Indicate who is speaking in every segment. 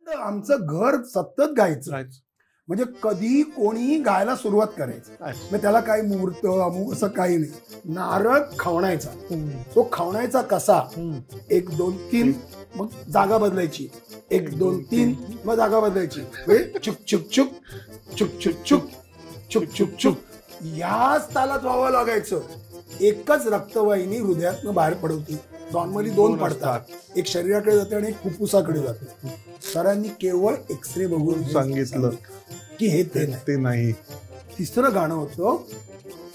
Speaker 1: आमचं घर सतत गायचं. म्हणजे कधी कोणी गायला सुरुवात करायचं. मग त्याला काही मुहूर्त अमुक असं काही नाही. नारळ खवणायचा. तो खवणायचा कसा, 1 2 3 मग जागा बदलायची, 1 2 3 मग जागा बदलायची. चुक चुक चुक चुक चुक चुक चुक चुक चुक याच तालात व्हावं लागायचं. एकच रक्तवाहिनी हृदयातनं बाहेर पडवती. नॉर्मली 2 पडतात, एक शरीराकडे जाते आणि एक फुफ्फुसाकडे जाते. सरांनी केवळ एक्सरे बघून सांगितलं की हे ते नाही. तिसरं गाणं होतं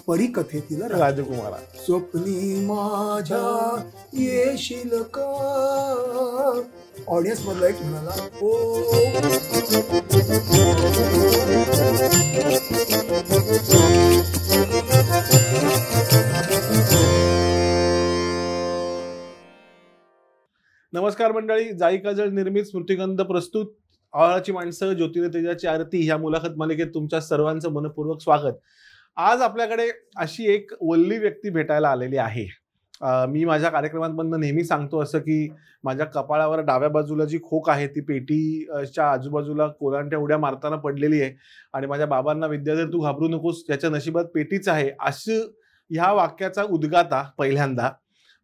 Speaker 1: परिकथेतील राजकुमारा. स्वप्नी माझ्या येशील का. ऑडियन्स मधला एक म्हणाला ओ.
Speaker 2: नमस्कार मंडळी, जाई काजळ निर्मित स्मृतिगंध प्रस्तुत आवळाची माणसं ज्योतिर्य तेजाची आरती ह्या मुलाखत मालिकेत तुमच्या सर्वांचं मनपूर्वक स्वागत. आज आपल्याकडे अशी एक वल्ली व्यक्ती भेटायला आलेली आहे. मी माझ्या कार्यक्रमांमधून नेहमी सांगतो असं की माझ्या कपाळावर डाव्या बाजूला जी खोक आहे ती पेटीच्या आजूबाजूला कोलांट्या उड्या मारताना पडलेली आहे आणि माझ्या बाबांना विद्याधर तू घाबरू नकोस, त्याच्या नशिबात पेटीच आहे, असं ह्या वाक्याचा उद्गाता पहिल्यांदा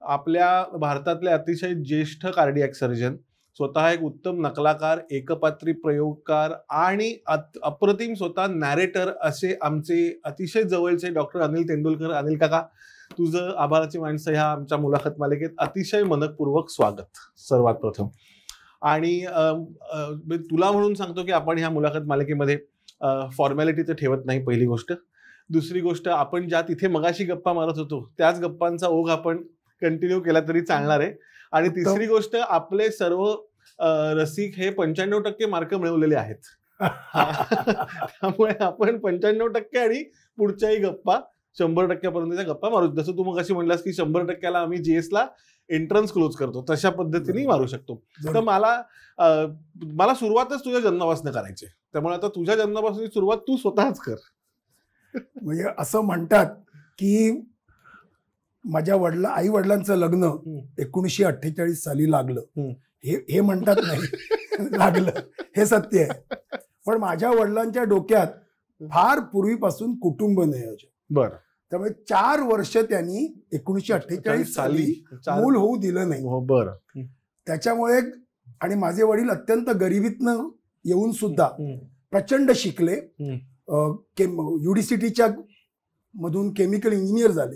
Speaker 2: आपल्या भारतातले अतिशय ज्येष्ठ कार्डियक सर्जन, स्वतः एक उत्तम नकलाकार, एकपात्री प्रयोगकार आणि अप्रतिम स्वतः नॅरेटर असे आमचे अतिशय जवळचे डॉक्टर अनिल तेंडुलकर. अनिल काका, तुझं आभाराची माणसं ह्या आमच्या मुलाखत मालिकेत अतिशय मनपूर्वक स्वागत सर्वात प्रथम. आणि तुला म्हणून सांगतो की आपण ह्या मुलाखत मालिकेमध्ये फॉर्मॅलिटी तर ठेवत नाही, पहिली गोष्ट. दुसरी गोष्ट, आपण ज्या तिथे मगाशी गप्पा मारत होतो त्याच गप्पांचा ओघ आपण कंटिन्यू केला तरी चालणार आहे. आणि तिसरी गोष्ट, आपले सर्व रसिक हे 95% मार्क मिळवलेले आहेत. त्यामुळे आपण 95% आणि पुढच्याही गप्पा 100%पर्यंतच्या गप्पा मारू. जसं तू मग अशी म्हणलास की 100%ला आम्ही GS ला एंट्रन्स क्लोज करतो, तशा पद्धतीने मारू शकतो. तर मला सुरुवातच तुझ्या जन्मापासून करायची, त्यामुळे आता तुझ्या जन्मापासून सुरुवात तू स्वतःच कर.
Speaker 1: म्हणजे असं म्हणतात की माझ्या आई वडिलांचं लग्न 1948 साली लागलं. हे म्हणतात नाही लागलं, हे सत्य आहे. पण माझ्या वडिलांच्या डोक्यात फार पूर्वीपासून कुटुंब नियोजन.
Speaker 2: बरं.
Speaker 1: त्यामुळे 4 वर्ष त्यांनी 1948 साली मूल होऊ दिलं नाही.
Speaker 2: बरं.
Speaker 1: त्याच्यामुळे आणि माझे वडील अत्यंत गरिबीतनं येऊन सुद्धा प्रचंड शिकले. UDCTच्या मधून केमिकल इंजिनियर झाले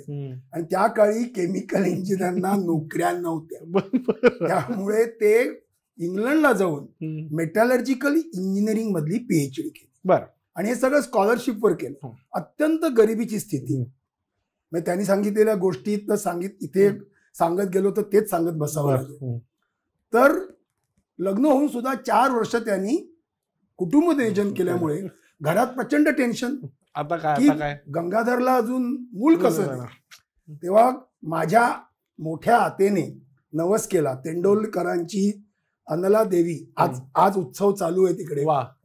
Speaker 1: आणि त्या काळी केमिकल इंजिनियरना नोकऱ्या नव्हत्या. त्यामुळे ते इंग्लंडला जाऊन मेटॅलर्जिकल इंजिनिअरिंग मधली PhD केली.
Speaker 2: बरं.
Speaker 1: आणि हे सगळं स्कॉलरशिपवर केलं. अत्यंत गरिबीची स्थिती. मग त्यांनी सांगितलेल्या गोष्टी इथे सांगत गेलो तर तेच सांगत बसावं लागेल. तर लग्न होऊन सुद्धा 4 वर्ष त्यांनी कुटुंब नियोजन केल्यामुळे घरात प्रचंड टेन्शन.
Speaker 2: आता काय
Speaker 1: गंगाधरला अजून मूल कसं. तेव्हा माझ्या मोठ्या आतेने नवस केला. तेंडुलकरांची अनला देवी, आज उत्सव चालू आहे तिकडे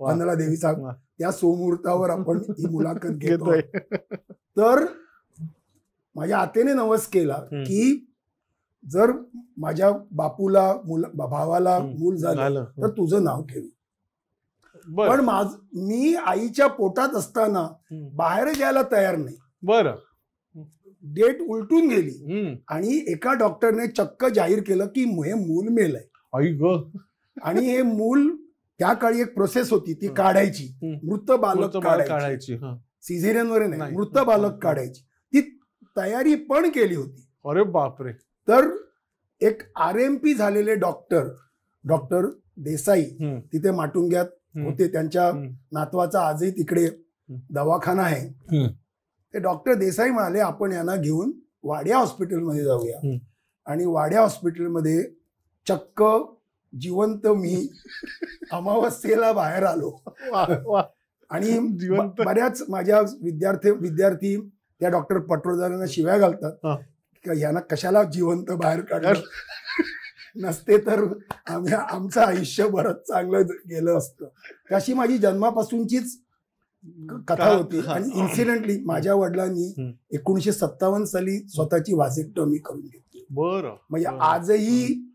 Speaker 1: अनला देवीचा, त्या सोमुहूर्तावर आपण ही मुलाखत घेतोय. तर माझ्या आतेने नवस केला की जर माझ्या बापूला भावाला मूल झालं तर तुझं नाव ठेवी. पण मी आईच्या पोटात असताना बाहेर जायला तयार नाही.
Speaker 2: बरं.
Speaker 1: डेट उलटून गेली आणि एका डॉक्टरने चक्क जाहीर केलं की हे मूल मेलंय.
Speaker 2: आई ग.
Speaker 1: आणि हे मूल, त्या काळी एक प्रोसेस होती ती काढायची, मृत बालक काढायची, सिझेरियन वगैरे नाही, मृत बालक काढायची. ती तयारी पण केली होती.
Speaker 2: अरे बापरे.
Speaker 1: तर एक RMP झालेले डॉक्टर देसाई तिथे माटुंग्यात होते. त्यांच्या नातवाचा आजही तिकडे दवाखाना आहे. ते डॉक्टर देसाई म्हणाले आपण यांना घेऊन वाड्या हॉस्पिटलमध्ये जाऊया. आणि वाड्या हॉस्पिटलमध्ये चक्क जिवंत मी अमावस्येला बाहेर आलो. आणि बऱ्याच माझ्या विद्यार्थी त्या डॉक्टर पटवर्धनांना शिव्या घालतात की यांना कशाला जिवंत बाहेर काढलं. नसते तर आमचं आयुष्य बरंच चांगलं गेलं असतं. अशी माझी जन्मापासूनचीच कथा होती. आणि इन्सिडेंटली माझ्या वडिलांनी 1957 साली स्वतःची व्हासेक्टॉमी करून घेतली.
Speaker 2: बरं.
Speaker 1: म्हणजे आजही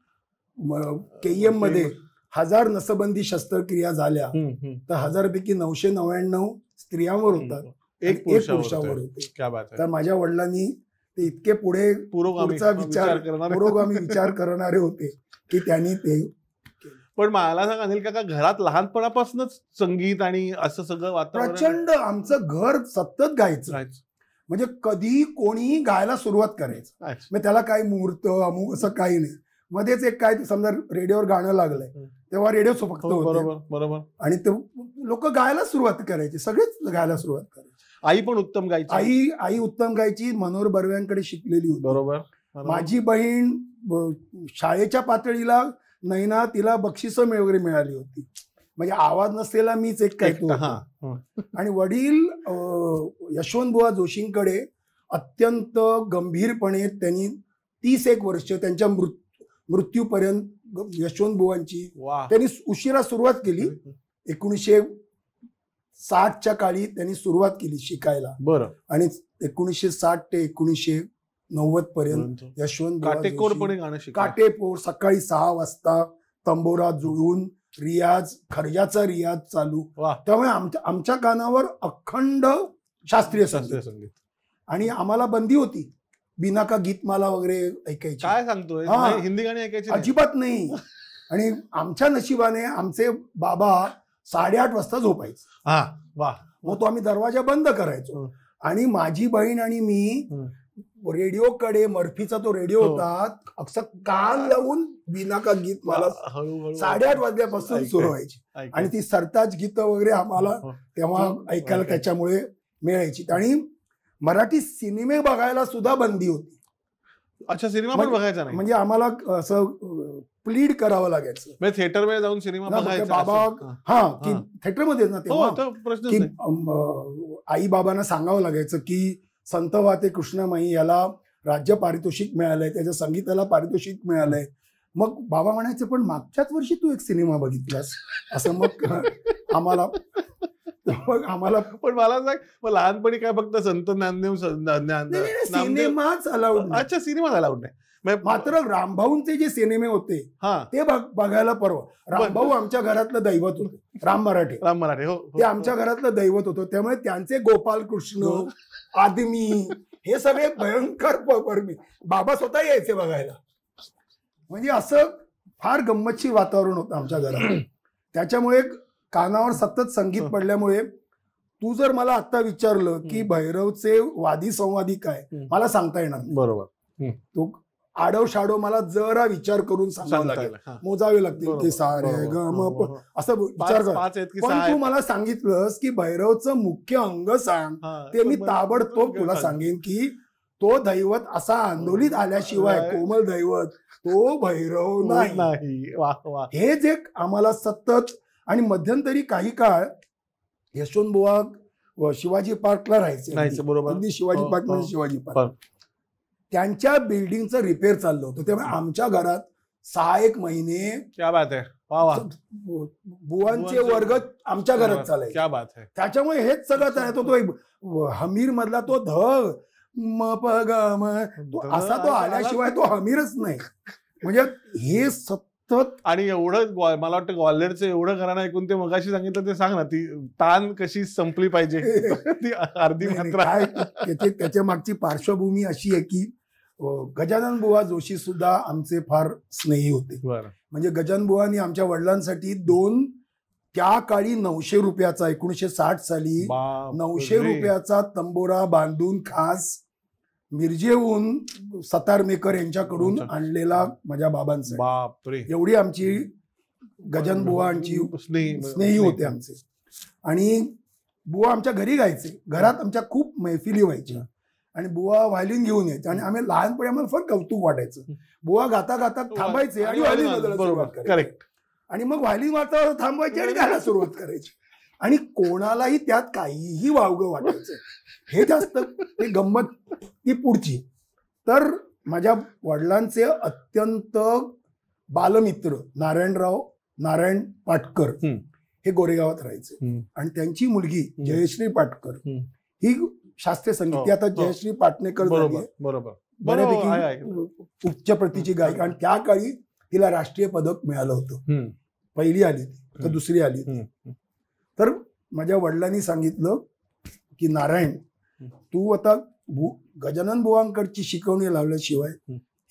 Speaker 1: KEM मध्ये 1000 नसबंदी शस्त्रक्रिया झाल्या तर 1000पैकी 999 स्त्रियांवर होतात, एक पुरुषावर होते. तर माझ्या वडिलांनी ते इतके पुढचा पुरोगामी विचार करणारे होते की त्यांनी ते.
Speaker 2: पण मला सांग अनिल काका, घरात लहानपणापासूनच संगीत आणि असं सगळं वातावरण?
Speaker 1: प्रचंड. आमचं घर सतत गायचं, म्हणजे कधी कोणीही गायला सुरुवात करायचं. मग त्याला काही मुहूर्त अमुक असं काही नाही. मध्येच एक काय समजा रेडिओवर गाणं लागलंय तेव्हा रेडिओ फक्त
Speaker 2: बरोबर
Speaker 1: आणि ते लोक गायला सुरुवात करायची, सगळेच गायला सुरुवात करायची.
Speaker 2: आई पण उत्तम गायची.
Speaker 1: आई उत्तम गायची, मनोहर बर्व्यांकडे शिकलेली होती.
Speaker 2: बरोबर.
Speaker 1: माझी बहीण शाळेच्या पातळीला नैना तिला बक्षिसं वगैरे मिळाली होती, म्हणजे आवाज नसलेला मीच एक काय. आणि वडील यशवंतबुवा जोशींकडे अत्यंत गंभीरपणे त्यांनी 31 वर्ष त्यांच्या मृत्यूपर्यंत यशवंतबुवांची त्यांनी उशिरा सुरुवात केली. 1960च्या काळी त्यांनी सुरुवात केली शिकायला.
Speaker 2: बरं.
Speaker 1: आणि 1960 ते 1990 पर्यंत काटेकोर सकाळी 6 वाजता तंबोरा जुळून रियाज, खर्जाचा रियाज चालू. त्यामुळे आमच्या कानावर अखंड शास्त्रीय संगीत. आणि आम्हाला बंदी होती, बिना का गीतमाला वगैरे ऐकायची.
Speaker 2: काय सांगतोय? हिंदी गाणी ऐकायची
Speaker 1: अजिबात नाही. आणि आमच्या नशिबाने आमचे बाबा 8:30 वाजता झोपायचे. मग तो आम्ही दरवाजा बंद करायचो. आणि माझी बहीण आणि मी रेडिओकडे, मर्फीचा तो रेडिओ होता, अक्षर कान लावून बिना का गीत मला 8:30 वाजल्यापासून सुरू व्हायची. आणि ती सरताज गीतं वगैरे आम्हाला तेव्हा ऐकायला त्याच्यामुळे मिळायची. आणि मराठी सिनेमे बघायला सुद्धा बंदी होती.
Speaker 2: अच्छा, सिनेमा पण बघायचा नाही?
Speaker 1: म्हणजे आम्हाला असं प्लीड करावं लागायचं,
Speaker 2: थिएटरमध्ये जाऊन सिनेमा बघायचा.
Speaker 1: बाबा की थिएटरमध्येच ना तेव्हा, की आई बाबांना सांगावं लागायचं की संत वाते कृष्णमाई याला राज्य पारितोषिक मिळालंय, त्याच्या संगीताला पारितोषिक मिळालंय. मग बाबा म्हणायचे पण मागच्याच वर्षी तू एक सिनेमा बघितलास असं. मग आम्हाला
Speaker 2: पण मला सांग, मग लहानपणी काय फक्त संत ज्ञानदेव
Speaker 1: सिनेमाच अलाउड?
Speaker 2: अच्छा, सिनेमा अलाउड नाही.
Speaker 1: मात्र रामभाऊंचे जे सिनेमे होते ते बघायला परवा. रामभाऊ आमच्या घरातलं दैवत होते. राम मराठे
Speaker 2: हो,
Speaker 1: ते आमच्या घरातलं दैवत होतं. त्यामुळे त्यांचे गोपालकृष्ण, आदमी हे सगळे भयंकर बाबा स्वतः यायचे बघायला. म्हणजे असं फार गंमतशीर वातावरण होतं आमच्या घरात. त्याच्यामुळे कानावर सतत संगीत पडल्यामुळे तू जर मला आता विचारलं की भैरवचे वादी संवादी काय, मला सांगता येणार नाही.
Speaker 2: बरोबर.
Speaker 1: तो आडव शाडो मला जरा विचार करून सांगावं लागेल, मोजावे लागतील की सारे ग म असं विचार कर. पण तू मला सांगितलंस की भैरवचं मुख्य अंग सांग, ते मी ताबडतोब तुला सांगेन की तो दैवत असा आंदोलित आल्याशिवाय कोमल दैवत तो भैरव नाही. हे जे आम्हाला सतत. आणि मध्यंतरी काही काळ यशवंतबुवा शिवाजी पार्कला राहायचे. बरोबर. अगदी शिवाजी पार्क म्हणजे शिवाजी पार्क. त्यांच्या बिल्डिंगचं रिपेअर चाललं होतं, त्यामुळे आमच्या घरात 6-1 महिने बुवांचे वर्ग आमच्या घरात चालायचे. त्याच्यामुळे हेच सगळं तयार होतो. हमीर मधला तो ध म प ग म असा तो आल्याशिवाय तो हमीरच नाही. म्हणजे हे सतत.
Speaker 2: आणि एवढं मला वाटतं ग्वाल्हेरचं एवढं घराणं ऐकून ते मगाशी सांगितलं ते सांग ना, ती तान कशी संपली पाहिजे ती अर्धी मात्रा.
Speaker 1: त्याच्या मागची पार्श्वभूमी अशी आहे की गजानन बुवा जोशी सुद्धा आमचे फार स्नेही होते. म्हणजे गजानन बुवांनी आमच्या वडिलांसाठी 2 त्या काळी 900 रुपयाचा 1960 साली 900 रुपयाचा तंबोरा बांधून खास मिरजेहून सतारमेकर यांच्याकडून आणलेला माझ्या बाबांसाठी. एवढी आमची गजानन बुवांची स्नेही होते आमचे. आणि बुवा आमच्या घरी गायचे. घरात आमच्या खूप मैफिली व्हायच्या आणि बुवा व्हायलिन घेऊन यायचे. आणि आम्ही लहानपणी आम्हाला फार कौतुक वाटायचं. बुवा गाता गाता थांबायचे आणि व्हायलिन वाजवायला सुरुवात करायची. आणि मग व्हायलिन वाजता थांबायची आणि गायला सुरुवात करायची. आणि कोणालाही त्यात काहीही वावगं वाटायचं. हे जास्त ते गंमत ती पुढची. तर माझ्या वडिलांचे अत्यंत बालमित्र नारायण पाटकर हे गोरेगावात राहायचे. आणि त्यांची मुलगी जयश्री पाटकर ही शास्त्रीय संगीत, आता जयश्री पाटणेकर बऱ्यापैकी उच्च प्रतीची गायिका. आणि त्या काळी तिला राष्ट्रीय पदक मिळालं होतं पहिली आली होती तर दुसरी आली होती. तर माझ्या वडिलांनी सांगितलं की नारायण, तू आता गजानन बुवांकडची शिकवणी लावल्याशिवाय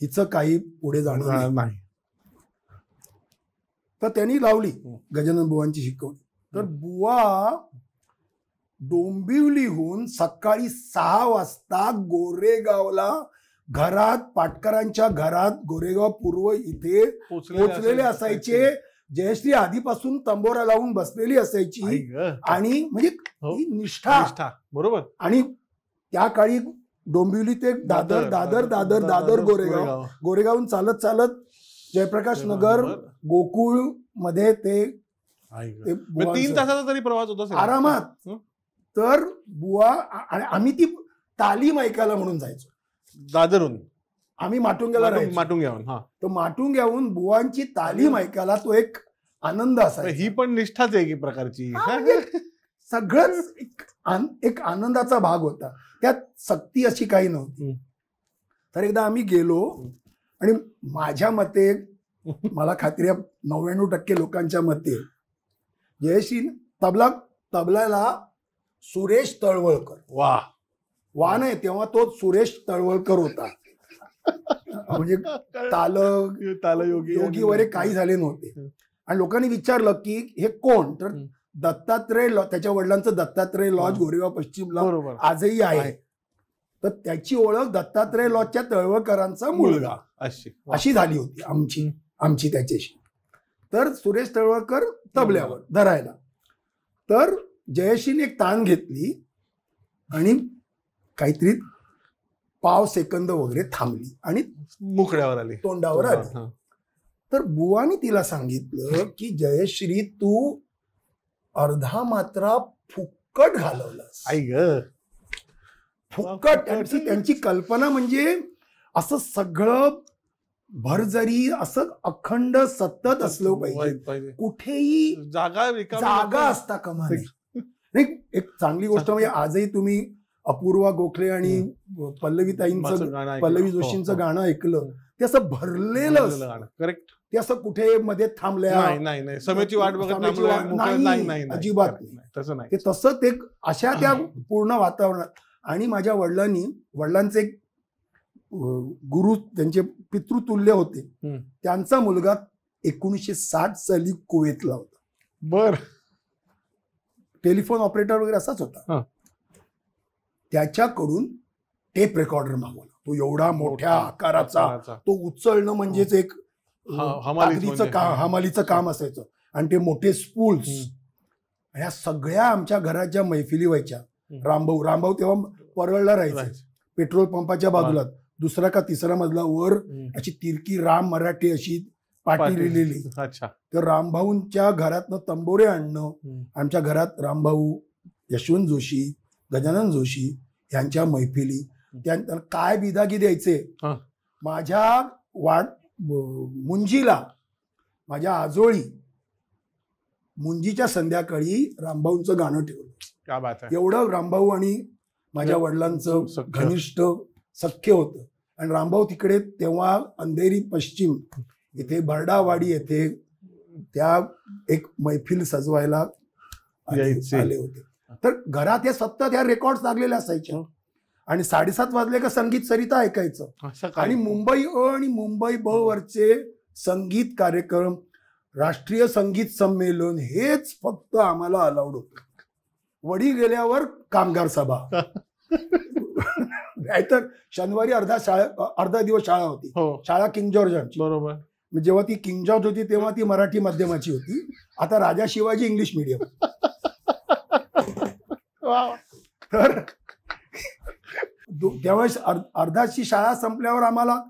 Speaker 1: हिचं काही पुढे जाणार नाही. तर त्यांनी लावली गजानन बुवांची शिकवणी. तर बुवा डोंबिवलीहून सकाळी 6 वाजता गोरेगावला घरात, पाटकरांच्या घरात, गोरेगाव पूर्व इथे पोचलेले असायचे. जयश्री आधीपासून तंबोरा लावून बसलेली असायची. आणि म्हणजे निष्ठा.
Speaker 2: बरोबर.
Speaker 1: आणि त्या काळी डोंबिवली ते दादर दादर दादर दादर गोरेगाव, गोरेगावून चालत चालत जयप्रकाश नगर, गोकुळ मध्ये ते
Speaker 2: 3 तासाचा तरी प्रवास होता
Speaker 1: आरामात. तर बुवा, आम्ही ती तालीम ऐकायला म्हणून जायचो
Speaker 2: दादरून.
Speaker 1: आम्ही माटुंग्याला राहायचो.
Speaker 2: माटुंग्याहून.
Speaker 1: तर माटुंग्याहून बुवांची तालीम ऐकायला तो एक आनंद असायचा.
Speaker 2: ही पण निष्ठाच आहे की प्रकारची.
Speaker 1: सगळंच एक आनंदाचा भाग होता. त्यात सक्ती अशी काही नव्हती. तर एकदा आम्ही गेलो आणि माझ्या मते, मला खात्री आहे 99% लोकांच्या मते, जयश्री तबल्याला सुरेश तळवळकर. वा नाही, तेव्हा तो सुरेश तळवळकर होता. म्हणजे ताल योगी वगैरे काही झाले नव्हते. आणि लोकांनी विचारलं की हे कोण, तर दत्तात्रय, त्याच्या वडिलांचं दत्तात्रय लॉज गोरेगाव पश्चिमला आजही आहे. तर त्याची ओळख दत्तात्रय लॉजच्या तळवळकरांचा मुलगा अशी झाली होती आमची त्याच्याशी. तर सुरेश तळवळकर तबल्यावर धरायला. तर जयश्रीने एक ताण घेतली आणि काहीतरी पाव सेकंद वगैरे थांबली आणि
Speaker 2: मुखड्यावर आली,
Speaker 1: तोंडावर आली. तर बुवानी तिला सांगितलं की जयश्री, तू अर्धा मात्रा फुक्कट घालवलास. फुक्कट. त्यांची कल्पना म्हणजे असं सगळं भरजरी, असं अखंड सतत असलं पाहिजे, कुठेही जागा असता कामा नये. एक चांगली गोष्ट म्हणजे आजही तुम्ही अपूर्वा गोखले आणि पल्लवी जोशींचं गाणं ऐकलं, ते असं भरलेलं असतं.
Speaker 2: करेक्ट.
Speaker 1: ते असं कुठे मध्ये थांबल्या
Speaker 2: नाही, समयची वाट बघत
Speaker 1: नाही, अजिबात नाही.
Speaker 2: तसं नाही.
Speaker 1: ते तसंच एक अशा त्या पूर्ण वातावरणात. आणि माझ्या वडिलांचे एक गुरु, त्यांचे पितृतुल्य होते, त्यांचा मुलगा 1960 साली कुवेतला होता.
Speaker 2: बर.
Speaker 1: टेलिफोन ऑपरेटर वगैरे असाच होता. त्याच्याकडून टेप रेकॉर्डर मागवला. तो एवढा मोठ्या आकाराचा, तो उचलणं म्हणजेच एक हमालीचं काम असायचं. आणि ते मोठे स्पूल्स. ह्या सगळ्या आमच्या घराच्या मैफिली व्हायच्या. रामभाऊ तेव्हा परळला राहायचे, पेट्रोल पंपाच्या बाजूला, दुसरा का तिसरा मजला वर अशी तिरकी राम मराठी अशी पाटी लिहिलेली. तर रामभाऊंच्या घरातनं तंबोरे आणणं, आमच्या घरात रामभाऊ, यशवंत जोशी, गजानन जोशी यांच्या मैफिली. त्यांना काय बिदागी द्यायचे. माझ्या मुंजीला, माझ्या आजोळी मुंजीच्या संध्याकाळी रामभाऊंचं गाणं ठेवलं. एवढं रामभाऊ आणि माझ्या वडिलांचं घनिष्ठ सख्य होतं. आणि रामभाऊ तिकडे तेव्हा अंधेरी पश्चिम इथे बर्डावाडी येथे त्या एक मैफिल सजवायला आले होते. तर घरात हे सतत ह्या रेकॉर्ड लागलेले असायचे. आणि 7:30 वाजले का संगीत सरिता ऐकायचं. आणि मुंबई अ आणि मुंबई ब वरचे संगीत कार्यक्रम, राष्ट्रीय संगीत संमेलन हेच फक्त आम्हाला अलाउड होतं. वडी गेल्यावर कामगार सभा. नाहीतर शनिवारी अर्धा दिवस शाळा होती. शाळा किंग जॉर्जांची.
Speaker 2: बरोबर.
Speaker 1: जेव्हा ती किंग जॉर्ज होती तेव्हा ती मराठी माध्यमाची होती. आता राजा शिवाजी इंग्लिश मीडियम. तर त्यावेळेस अर्धाची शाळा संपल्यावर आम्हाला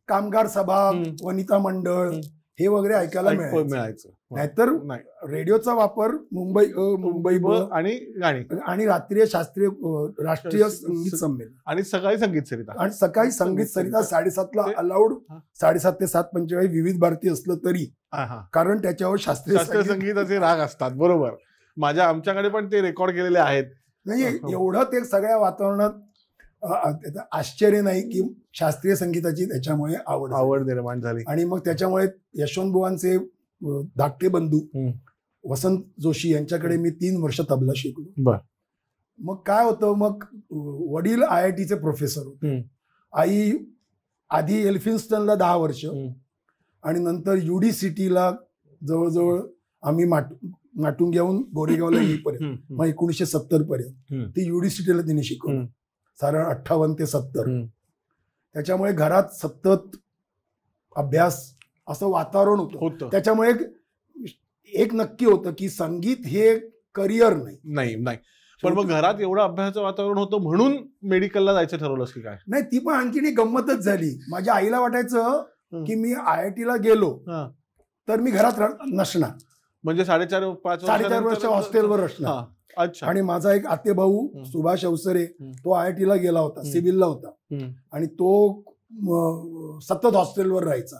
Speaker 1: कामगार सभा, वनिता मंडळ हे वगैरे ऐकायला मिळायचं. नाहीतर रेडिओचा वापर मुंबई अ, मुंबई ब आणि राष्ट्रीय संगीत संमेलन
Speaker 2: आणि सकाळी संगीत सरिता.
Speaker 1: आणि सकाळी संगीत सरिता 7:30ला अलाउड. 7:30 ते 7:45 विविध भारती असलं तरी, कारण त्याच्यावर शास्त्रीय
Speaker 2: संगीताचे राग असतात. बरोबर. आमच्याकडे पण ते रेकॉर्ड केलेले आहेत.
Speaker 1: नाही, एवढं ते सगळ्या वातावरणात आश्चर्य नाही की शास्त्रीय संगीताची त्याच्यामुळे आवड
Speaker 2: निर्माण झाली.
Speaker 1: आणि मग त्याच्यामुळे यशवंत बुवांचे धाकटे बंधू वसंत जोशी यांच्याकडे मी 3 वर्ष तबला शिकलो. मग काय होतं, मग वडील IITचे प्रोफेसर होते, आई आधी एल्फिन्स्टनला 10 वर्ष आणि नंतर UDCTला जवळजवळ आम्ही माटुंग्याहून गोरेगावला येईपर्यंत, मग 1970 पर्यंत ती UDCTला तिने शिकवलं, साधारण 58 ते 70. त्याच्यामुळे घरात सतत अभ्यास असं वातावरण होतं. त्याच्यामुळे एक नक्की होतं की संगीत हे करिअर
Speaker 2: नाही. पण मग घरात एवढं अभ्यासाचं वातावरण होतं म्हणून मेडिकलला जायचं ठरवलंस की काय?
Speaker 1: नाही, ती पण आणखीन एक गंमतच झाली. माझ्या आईला वाटायचं की मी IITला गेलो तर मी घरात नसणार,
Speaker 2: म्हणजे 4.5-5
Speaker 1: वर्ष हॉस्टेलवर असणार.
Speaker 2: अच्छा.
Speaker 1: आणि माझा एक आतेभाऊ सुभाष अवसरे, तो IITला गेला होता, सिव्हिलला होता आणि तो सतत हॉस्टेलवर राहायचा.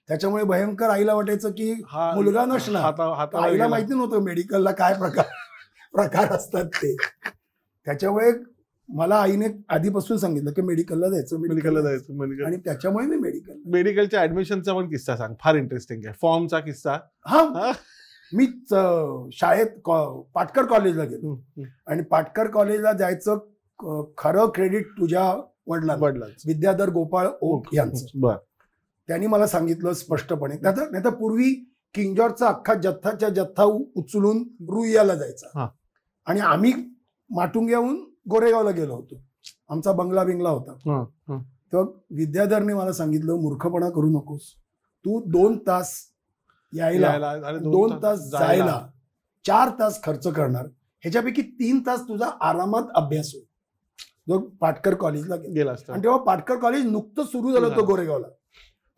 Speaker 1: त्याच्यामुळे भयंकर आईला वाटायचं की मुलगा नसणार. आईला माहिती नव्हतं मेडिकलला काय प्रकार असतात ते. त्याच्यामुळे मला आईने आधीपासून सांगितलं की मेडिकलला जायचं आणि त्याच्यामुळे मी
Speaker 2: मेडिकलच्या ऍडमिशनचा पण किस्सा सांग, फार इंटरेस्टिंग आहे. फॉर्मचा किस्सा.
Speaker 1: मी शाळेत पाटकर कॉलेजला गेलो आणि पाटकर कॉलेजला जायचं खरं क्रेडिट तुझ्या वडिलांना, विद्याधर गोपाळ ओक यांचं. त्यांनी मला सांगितलं स्पष्टपणे, नाही तर पूर्वी किंग जॉर्जचा अख्खा जथ्था उचलून रुईयाला जायचा आणि आम्ही माटुंग्याहून गोरेगावला गेलो होतो. आमचा बंगला होता. तर विद्याधरने मला सांगितलं, मूर्खपणा करू नकोस, तू 2 तास यायला 2 तास जायला 4 तास खर्च करणार, ह्याच्यापैकी 3 तास तुझा आरामात अभ्यास होईल. जो पाटकर कॉलेजला गेला आणि तेव्हा पाटकर कॉलेज नुकतं सुरू झालं होतं गोरेगावला.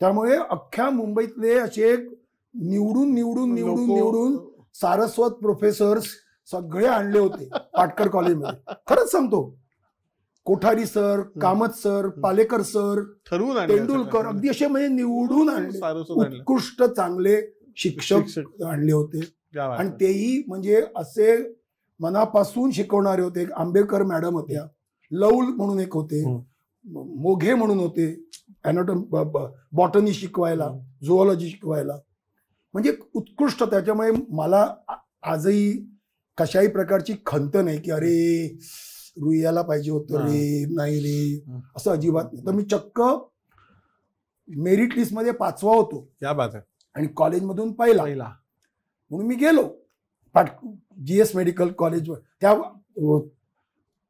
Speaker 1: त्यामुळे अख्ख्या मुंबईतले असे निवडून सारस्वत प्रोफेसर्स सगळे आणले होते पाटकर कॉलेजमध्ये. खरंच सांगतो, Kothari sir, Kamat sir, Palekar sir, Tendulkar, अगदी असे म्हणजे निवडून आणले, उत्कृष्ट चांगले शिक्षक आणले होते. आणि तेही म्हणजे असे मनापासून शिकवणारे होते. एक आंबेडकर मॅडम होत्या, लौल म्हणून एक होते, मोघे म्हणून होते, बॉटनी शिकवायला, झुऑलॉजी शिकवायला, म्हणजे उत्कृष्ट. त्याच्यामुळे मला आजही कशाही प्रकारची खंत नाही की अरे रुईयाला पाहिजे होतं रे, नाही रे, असं अजिबात नाही. तर मी चक्क मेरिट लिस्ट मध्ये 5वा होतो.
Speaker 2: क्या बात आहे.
Speaker 1: आणि कॉलेजमधून पहिला म्हणून मी गेलो GS मेडिकल कॉलेजवर. त्या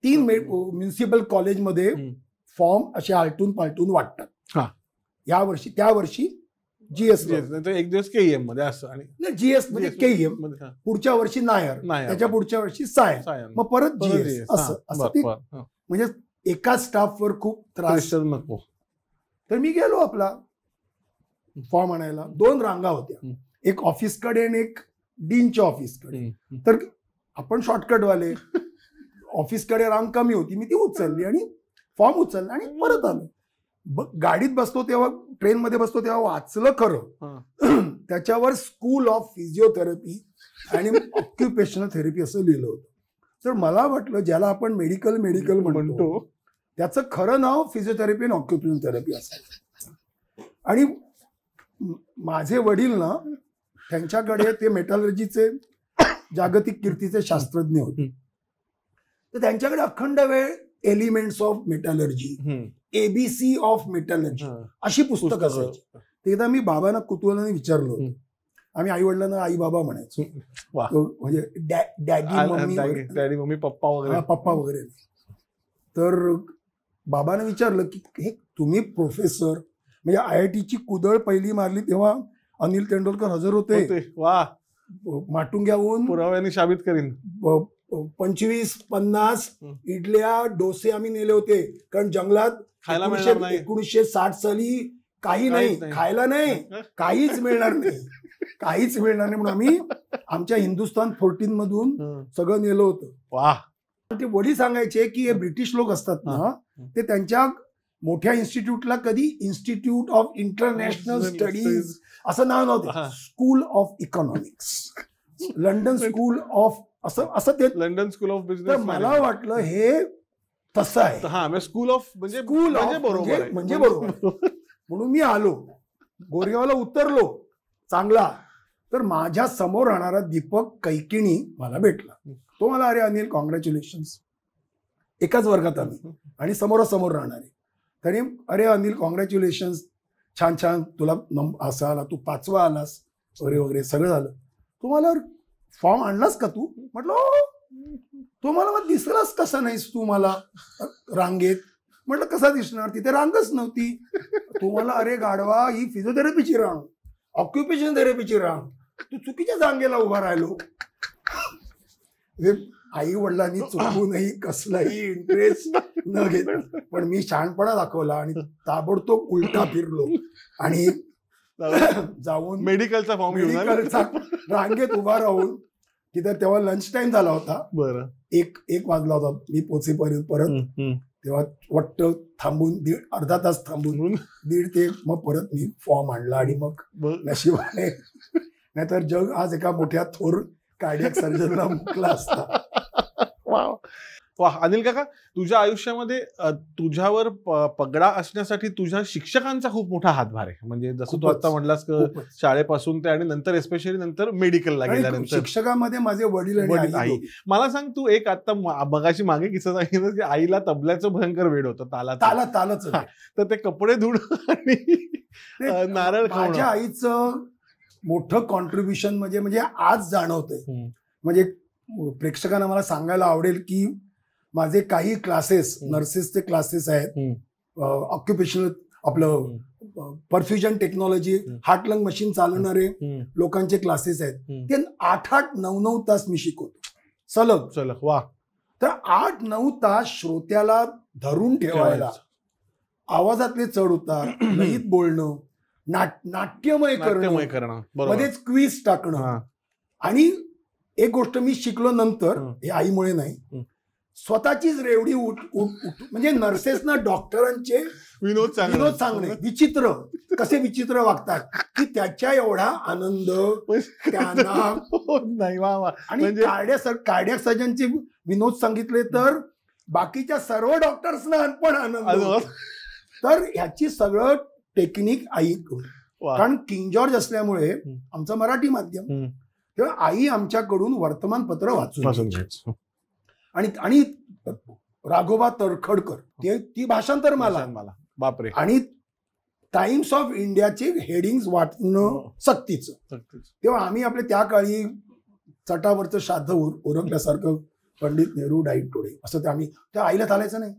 Speaker 1: 3 म्युनिसिपल कॉलेजमध्ये फॉर्म असे आलटून पालटून वाटतात. त्या वर्षी GS,
Speaker 2: एक दिवस KEM मध्ये असं, आणि
Speaker 1: GS म्हणजे KEM, पुढच्या वर्षी नायर, त्याच्या पुढच्या वर्षी सायन्स, मग परत GS, असं. म्हणजे एका स्टाफवर खूप त्रास
Speaker 2: नको.
Speaker 1: तर मी गेलो आपला फॉर्म आणायला. 2 रांगा होत्या, एक ऑफिसकडे आणि एक डीनच्या ऑफिसकडे. तर आपण शॉर्टकटवाले, ऑफिसकडे रांग कमी होती, मी ती उचलली आणि फॉर्म उचलला आणि परत आलो. गाडीत बसतो तेव्हा, ट्रेनमध्ये बसतो तेव्हा वाचलं खरं, त्याच्यावर स्कूल ऑफ फिजिओथेरपी आणि ऑक्युपेशनल थेरपी असं लिहिलं होतं. तर मला वाटलं ज्याला आपण मेडिकल म्हणतो त्याचं खरं नाव फिजिओथेरपी आणि ऑक्युपेशनल थेरपी असायचं. आणि माझे वडील ना, त्यांच्याकडे ते मेटलर्जीचे जागतिक कीर्तीचे शास्त्रज्ञ होते. तर त्यांच्याकडे अखंड वेळ elements of metallurgy, ABC of metallurgy अशी पुस्तकं असायची. ते एकदा मी बाबांना कुतूहलाने विचारलं होतं. आम्ही आई वडिलांना आई बाबा म्हणायचो, म्हणजे
Speaker 2: डॅडी मम्मी
Speaker 1: पप्पा वगैरे. तर बाबांना विचारलं की हे तुम्ही प्रोफेसर, म्हणजे IITची कुदळ पहिली मारली तेव्हा अनिल तेंडुलकर हजर होते.
Speaker 2: वा.
Speaker 1: माटुंग्याहून
Speaker 2: पुराव्याने साबित करीन
Speaker 1: 25-50 इडल्या डोसे आम्ही नेले होते, कारण जंगलात 1960 साली काही नाही खायला, नाही काहीच मिळणार नाही म्हणून आम्ही आमच्या हिंदुस्थान 14 मधून सगळं नेलं होतं.
Speaker 2: वाह.
Speaker 1: ते वडील सांगायचे की हे ब्रिटिश लोक असतात ना, ते त्यांच्या मोठ्या इन्स्टिट्यूटला कधी इन्स्टिट्यूट ऑफ इंटरनॅशनल स्टडीज असं नाव नव्हतं, school of economics, London school of असं ते
Speaker 2: लंडन स्कूल ऑफ बिझनेस.
Speaker 1: तर मला वाटलं हे तसं आहे,
Speaker 2: स्कूल ऑफ म्हणजे बरोबर
Speaker 1: म्हणून मी आलो गोरेगावला, उतरलो चांगला. तर माझ्या समोर राहणारा दीपक कैकिणी मला भेटला. तो मला, अरे अनिल कॉंग्रॅच्युलेशन्स, एकाच वर्गात आम्ही आणि समोरासमोर राहणारे. तरी अरे अनिल कॉंग्रॅच्युलेशन्स, छान छान, तुला असा आला, तू 5वा आलास वगैरे वगैरे सगळं झालं. तू मला फॉर्म आणलास का तू? म्हटलं तू मला दिसलास कसा नाहीस तू मला रांगेत? म्हटलं कसा दिसणार, तिथे रांगच नव्हती. तू मला, अरे गाढवा, ही फिजिओथेरपीची रांग, ऑक्युपेशन थेरपीची रांग, तू चुकीच्या जांगेला उभा राहिलो. आई वडिलांनी चुकूनही कसलाही इंटरेस्ट न घेत, पण मी शहाणपणा दाखवला आणि ताबडतोब उलटा फिरलो आणि जाऊन
Speaker 2: मेडिकलचा फॉर्म
Speaker 1: मेडिकलचा रांगेत उभा राहून तिथे, तेव्हा लंच टाइम झाला होता.
Speaker 2: बरं,
Speaker 1: एक वाजला होता मी पोचेपर्यंत परत. तेव्हा वाटत थांबून अर्धा तास थांबून दीड ते मग परत मी फॉर्म आणला आणि मग नशिबाने, नाहीतर जग आज एका मोठ्या थोर कार्डियक सर्जनला मुकला असता.
Speaker 2: वा, अनिल काका, तुझ्या आयुष्यामध्ये तुझ्यावर पगडा असण्यासाठी तुझ्या शिक्षकांचा खूप मोठा हातभार आहे. म्हणजे जसं तू आता म्हटलास शाळेपासून ते आणि नंतर एस्पेशली नंतर मेडिकलला गेल्यानंतर
Speaker 1: शिक्षकामध्ये माझे वडील आणि आई.
Speaker 2: मला सांग, तू एक आता मगाशी मागे किस्सा सांगितलं की आईला तबल्याचं भयंकर वेड होतं, तालाच, तर ते कपडे धुणं आणि नारळ खाणं.
Speaker 1: माझ्या आईचं मोठं कॉन्ट्रीब्युशन म्हणजे आज जाणवतंय. म्हणजे प्रेक्षकांना मला सांगायला आवडेल की माझे काही क्लासेस, नर्सेसचे क्लासेस आहेत, ऑक्युपेशनल आपलं परफ्युजन टेक्नॉलॉजी, हार्ट लंग मशीन चालवणारे लोकांचे क्लासेस आहेत. ते 8-8, 9-9 तास मी शिकवतो सलग.
Speaker 2: वा.
Speaker 1: तर 8-9 तास श्रोत्याला धरून ठेवायला, आवाजातले चढ उतार, लयीत बोलणं, नाट्यमय करणं, मध्येच क्विज टाकणं. आणि एक गोष्ट मी शिकलो नंतर, हे आईमुळे नाही, स्वतःचीच रेवडी म्हणजे नर्सेसना डॉक्टरांचे विनोद सांगणे, विचित्र कसे विचित्र वागतात की त्याच्या एवढा आनंद त्यांना
Speaker 2: नाही. वा.
Speaker 1: आणि कार्डियक सर्जनचे विनोद सांगितले तर बाकीच्या सर्व डॉक्टर्सना पण आनंद. तर ह्याची सगळं टेक्निक आई, कारण किंग जॉर्ज असल्यामुळे आमचं मराठी माध्यम, तेव्हा आई आमच्याकडून वर्तमानपत्र वाचून आणि राघोबा तळखडकर ती भाषांतर मला.
Speaker 2: बापरे.
Speaker 1: आणि टाइम्स ऑफ इंडियाचे हेडिंग्स वाचणं सक्तीचं. तेव्हा आम्ही आपले त्या काळी चटावरचं श्राद्ध ओरखल्यासारखं, पंडित नेहरू डाईड टुडे, असं ते आम्ही त्या आईला चालायचं नाही.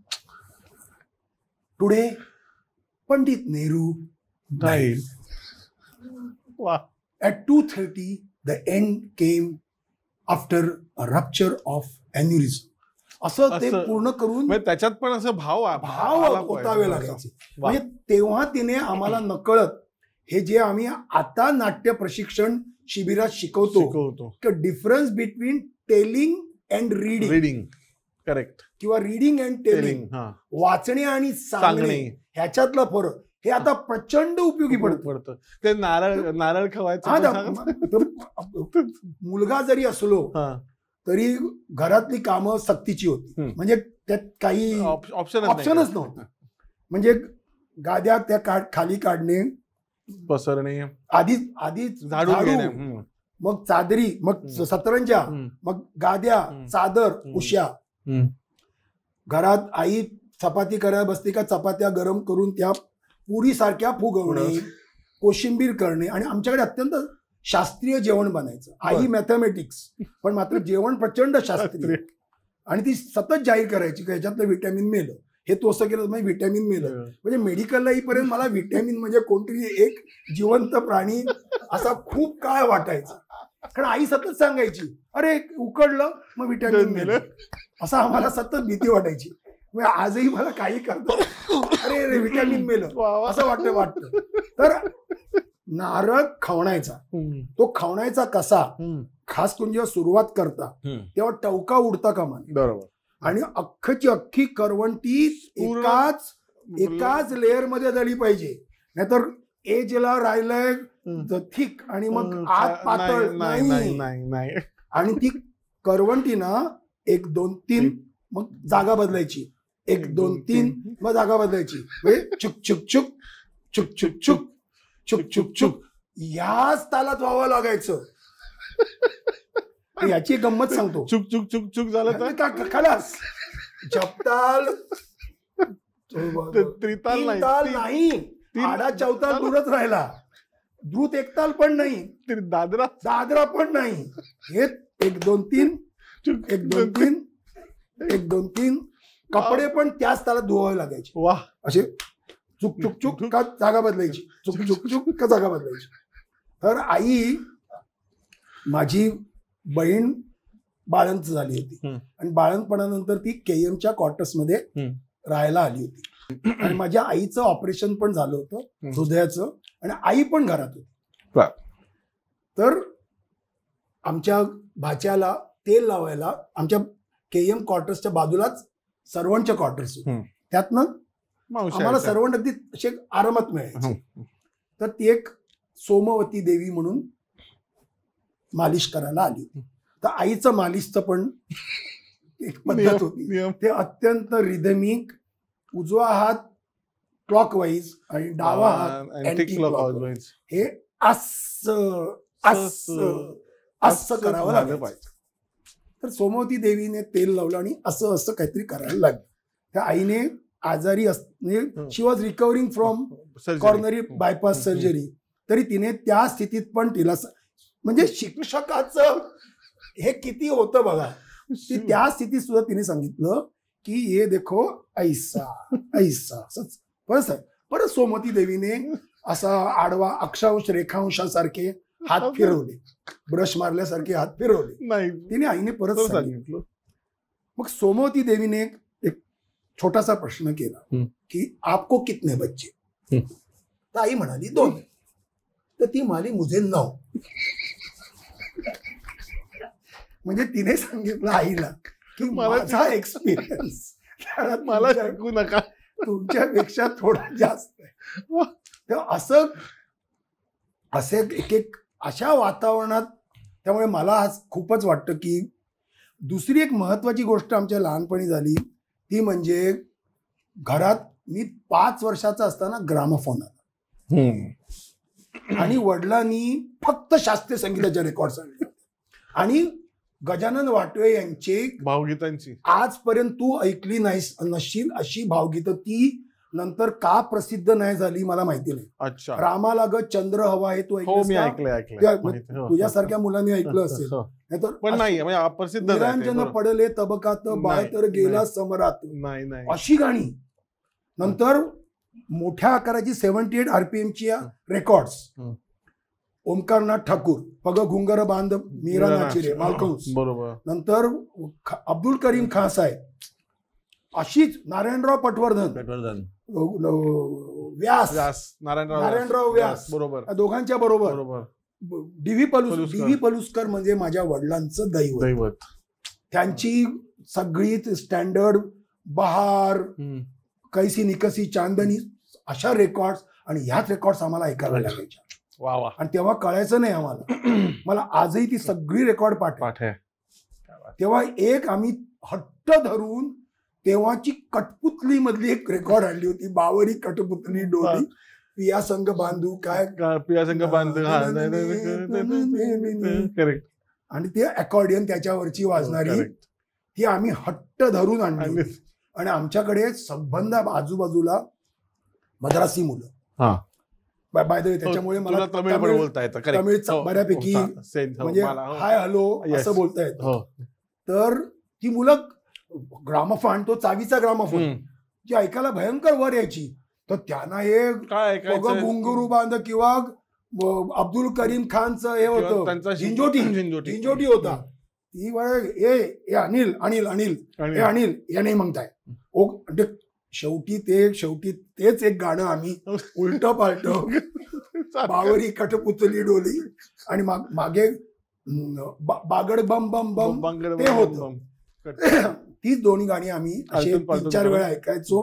Speaker 1: Today Pandit Nehru died. At 2:30 the end came after a rupture of aneurysm. असं ते पूर्ण करून
Speaker 2: त्याच्यात पण असं भाव
Speaker 1: ओतावे लागायचे. म्हणजे तेव्हा तिने आम्हाला नकळत हे जे आम्ही आता नाट्य प्रशिक्षण शिबिरात शिकवतो, difference between telling and reading,
Speaker 2: correct,
Speaker 1: किंवा रीडिंग अँड टेलिंग, वाचणे आणि सांगणे, ह्याच्यातला फरक हे आता प्रचंड उपयोगी पडतं.
Speaker 2: ते नारळ खवायचं.
Speaker 1: मुलगा जरी असलो तरी घरातली कामं सक्तीची होती. म्हणजे त्यात काही ऑप्शनच नव्हतं. म्हणजे गाद्या त्या खाली काढणे,
Speaker 2: पसरणे,
Speaker 1: आधीच झाडू, मग चादरी, मग सतरंजा, मग गाद्या, चादर, उश्या. घरात आई चपाती करायला बसते का चपात्या गरम करून त्या पुरी सारख्या फुगवणे, कोशिंबीर करणे. आणि आमच्याकडे अत्यंत शास्त्रीय जेवण बनायचं. आई मॅथमॅटिक्स, पण मात्र जेवण प्रचंड शास्त्रीय. आणि ती सतत जाहीर करायची की ह्याच्यातलं व्हिटॅमिन मेलं, हे तो असं केलं म्हणजे व्हिटॅमिन मेलं. म्हणजे मेडिकलला येईपर्यंत मला व्हिटॅमिन म्हणजे कोणतरी एक जिवंत प्राणी असा खूप काळ वाटायचा. कारण आई सतत सांगायची, अरे उकडलं मग व्हिटॅमिन मेलं, असं आम्हाला सतत भीती वाटायची. आजही मला काही करतो, अरे व्हिटॅमिन मेलं असं वाटतं. तर नारळ खवणायचा, तो खवणायचा कसा, खास करून जेव्हा सुरुवात करता तेव्हा टवका उडता कामा नये.
Speaker 2: बरोबर.
Speaker 1: आणि अख्खी करवंटी एकाच लेअर मध्ये झाली पाहिजे, नाहीतर एजला राहिलंय थिक आणि मग आत पातळ नाही. आणि ती करवंटी ना 1, 2, 3 मग जागा बदलायची, 1, 2, 3 मग जागा बदलायची. म्हणजे चुक चुक चुक चुक चुक चुक चुक चुक चुक ह्याच तालात व्हावं लागायचं. याची एक गंमत सांगतो.
Speaker 2: चुक चुक चुक चुक झालं तर
Speaker 1: खलास. जपताल
Speaker 2: त्रिताल
Speaker 1: नाही, आडा चौताल दूरच राहिला, द्रुत एकताल पण नाही, दादरा पण नाही. हे 1 2 3 1 2 3 1 2 3. कपडे पण त्याच तालात धुवावे लागायचे.
Speaker 2: वाह.
Speaker 1: असे चुक चुक चुक का जागा बदलायची, चुक चुक चुक का जागा बदलायची. तर आई माझी बहीण बाळंत झाली होती आणि बाळंतपणानंतर ती केएमच्या क्वार्टर्समध्ये राहायला आली होती आणि माझ्या आईचं ऑपरेशन पण झालं होतं हृदयाचं आणि आई पण घरात होती. तर आमच्या भाच्याला तेल लावायला आमच्या केएम क्वार्टर्सच्या बाजूलाच सर्वंटच्या क्वार्टर्स होते. त्यातनं आम्हाला सर्वंट अगदी असे आरामात मिळायचे. तर ती एक सोमवती देवी म्हणून मालिश करायला आली होती. तर आईचं मालिशचं पण एक पद्धत होती. ते अत्यंत रिदमिक, उजवा हात क्लॉकवाईज आणि डावा हात अँटी क्लॉकवाईज, हे असं करावं लागलं पाहिजे. तर सोमवती देवीने तेल लावलं आणि असं असं काहीतरी करायला लागलं. त्या आईने आजारी असणे, she was recovering from coronary bypass surgery, तरी तिने त्या स्थितीत पण तिला, म्हणजे शिक्षकाचं हे किती होतं बघा. ती त्या स्थितीत सुद्धा तिने सांगितलं की ये देखो ऐसा ऐसा असंच. परत सोमवती देवीने असा आडवा अक्षांश रेखांशासारखे हात फिरवले, ब्रश मारल्यासारखे हात फिरवले नाही. तिने आईने परत सांगितलं. मग सोमवती देवीने एक छोटासा प्रश्न केला की आपको कितने बच्चे. तर आई म्हणाली 2. तर ती म्हणाली मुझे 9. म्हणजे तिने सांगितलं आईला की माझा एक्सपिरियन्स
Speaker 2: मला शिकू नका,
Speaker 1: तुमच्यापेक्षा थोडा जास्त आहे. तर असे एक अशा वातावरणात, त्यामुळे मला आज खूपच वाटतं की दुसरी एक महत्वाची गोष्ट आमच्या लहानपणी झाली ती म्हणजे घरात मी 5 वर्षाचा असताना ग्रामोफोन आला आणि वडिलांनी फक्त शास्त्रीय संगीताचे रेकॉर्ड्स आणले आणि गजानन वाटवे यांचे
Speaker 2: भावगीतांची
Speaker 1: आजपर्यंत तू ऐकली नसशील अशी भावगीतं, ती नंतर का प्रसिद्ध नाही झाली मला माहिती नाही.
Speaker 2: अच्छा.
Speaker 1: रामाला ग चंद्र हवा हे तू ऐकलं, तुझ्यासारख्या मुलांनी ऐकलं असेल.
Speaker 2: नाहीतर
Speaker 1: निरांजन पडले तबकात बाय तर गेला समरात, अशी गाणी. नंतर मोठ्या आकाराची 78 RPM ची रेकॉर्ड्स, ओमकारनाथ ठाकूर पग घुंगर बांध मीरा नाचिरे मालकंस,
Speaker 2: बरोबर.
Speaker 1: नंतर अब्दुल करीम खान साहेब, अशीच नारायणराव पटवर्धन, व्यास नारायणराव व्यास,
Speaker 2: बरोबर,
Speaker 1: दोघांच्या बरोबर डीव्ही पलुस्कर म्हणजे माझ्या वडिलांचं दैवत. त्यांची सगळी स्टँडर्ड बहार, कैसी निकसी चांदनी अशा रेकॉर्ड्स, आणि ह्याच रेकॉर्ड्स आम्हाला ऐकायला लागायच्या. आणि तेव्हा कळायचं नाही आम्हाला. मला आजही ती सगळी रेकॉर्ड पाठ आहे. तेव्हा एक आम्ही हट्ट धरून तेव्हाची कठपुतली मधली एक रेकॉर्ड आणली होती, बावरी कठपुतली डोली पिया संघ बांधू, काय
Speaker 2: पिया संघ बांधू,
Speaker 1: आणि ते अकॉर्डियन त्याच्यावरची वाजणारी, ती आम्ही हट्ट धरून आणली. आणि आमच्याकडे संबंध आजूबाजूला मद्रासी मुलं, बाय द वे, त्याच्यामुळे मला
Speaker 2: तमिळ बोलता येतं,
Speaker 1: तमिळ बऱ्यापैकी, म्हणजे हाय हॅलो असं बोलता येतं. तर ती मुलं ग्रामोफोन, तो चावीचा ग्रामोफोन, जी ऐकायला भयंकर वर यायची, तर त्यांना हे घुंगरू बांध किंवा अब्दुल करीम खानचं हे होतं झिंजोटी होता. ती ए अनिल अनिल अनिल हे अनिल हे नाही म्हणताय. शेवटी तेच एक गाणं आम्ही उलट पालट, बावरी कठपुतली डोली आणि मागे बागड बम बम बम ते होतं. तीच दोन्ही गाणी आम्ही 3-4 वेळा ऐकायचो.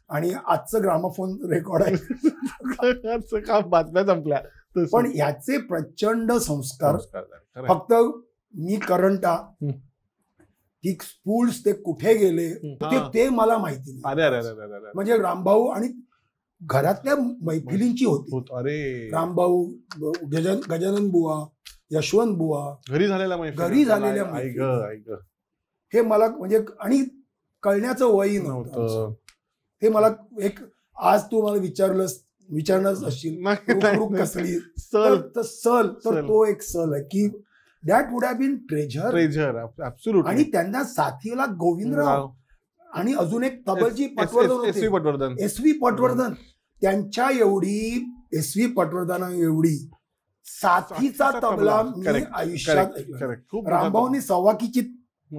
Speaker 1: आणि आजचं ग्रामोफोन रेकॉर्ड आहे.
Speaker 2: बातम्या संपल्या.
Speaker 1: पण याचे प्रचंड संस्कार. फक्त मी करंटा ती स्पूल्स ते कुठे गेले ते मला माहिती नाही. म्हणजे रामभाऊ आणि घरातल्या मैफिलींची होती.
Speaker 2: अरे
Speaker 1: रामभाऊ, गजानन बुवा, यशवंत बुवा,
Speaker 2: घरी झालेल्या
Speaker 1: मैफिली. हे मला म्हणजे आणि कळण्याचं वय नव्हतं. हे मला एक आज तू मला विचारणारच असशील कसली सल, तर तो एक सल आहे की that would have been treasure. आणि त्यांना साथीला गोविंदराव आणि अजून एक तबलजी पटवर्धन, एस व्ही पटवर्धन, त्यांच्या एवढी एस व्ही पटवर्धना एवढी साथीचा तबला मी आयुष्यात ऐकला. रामभाऊनी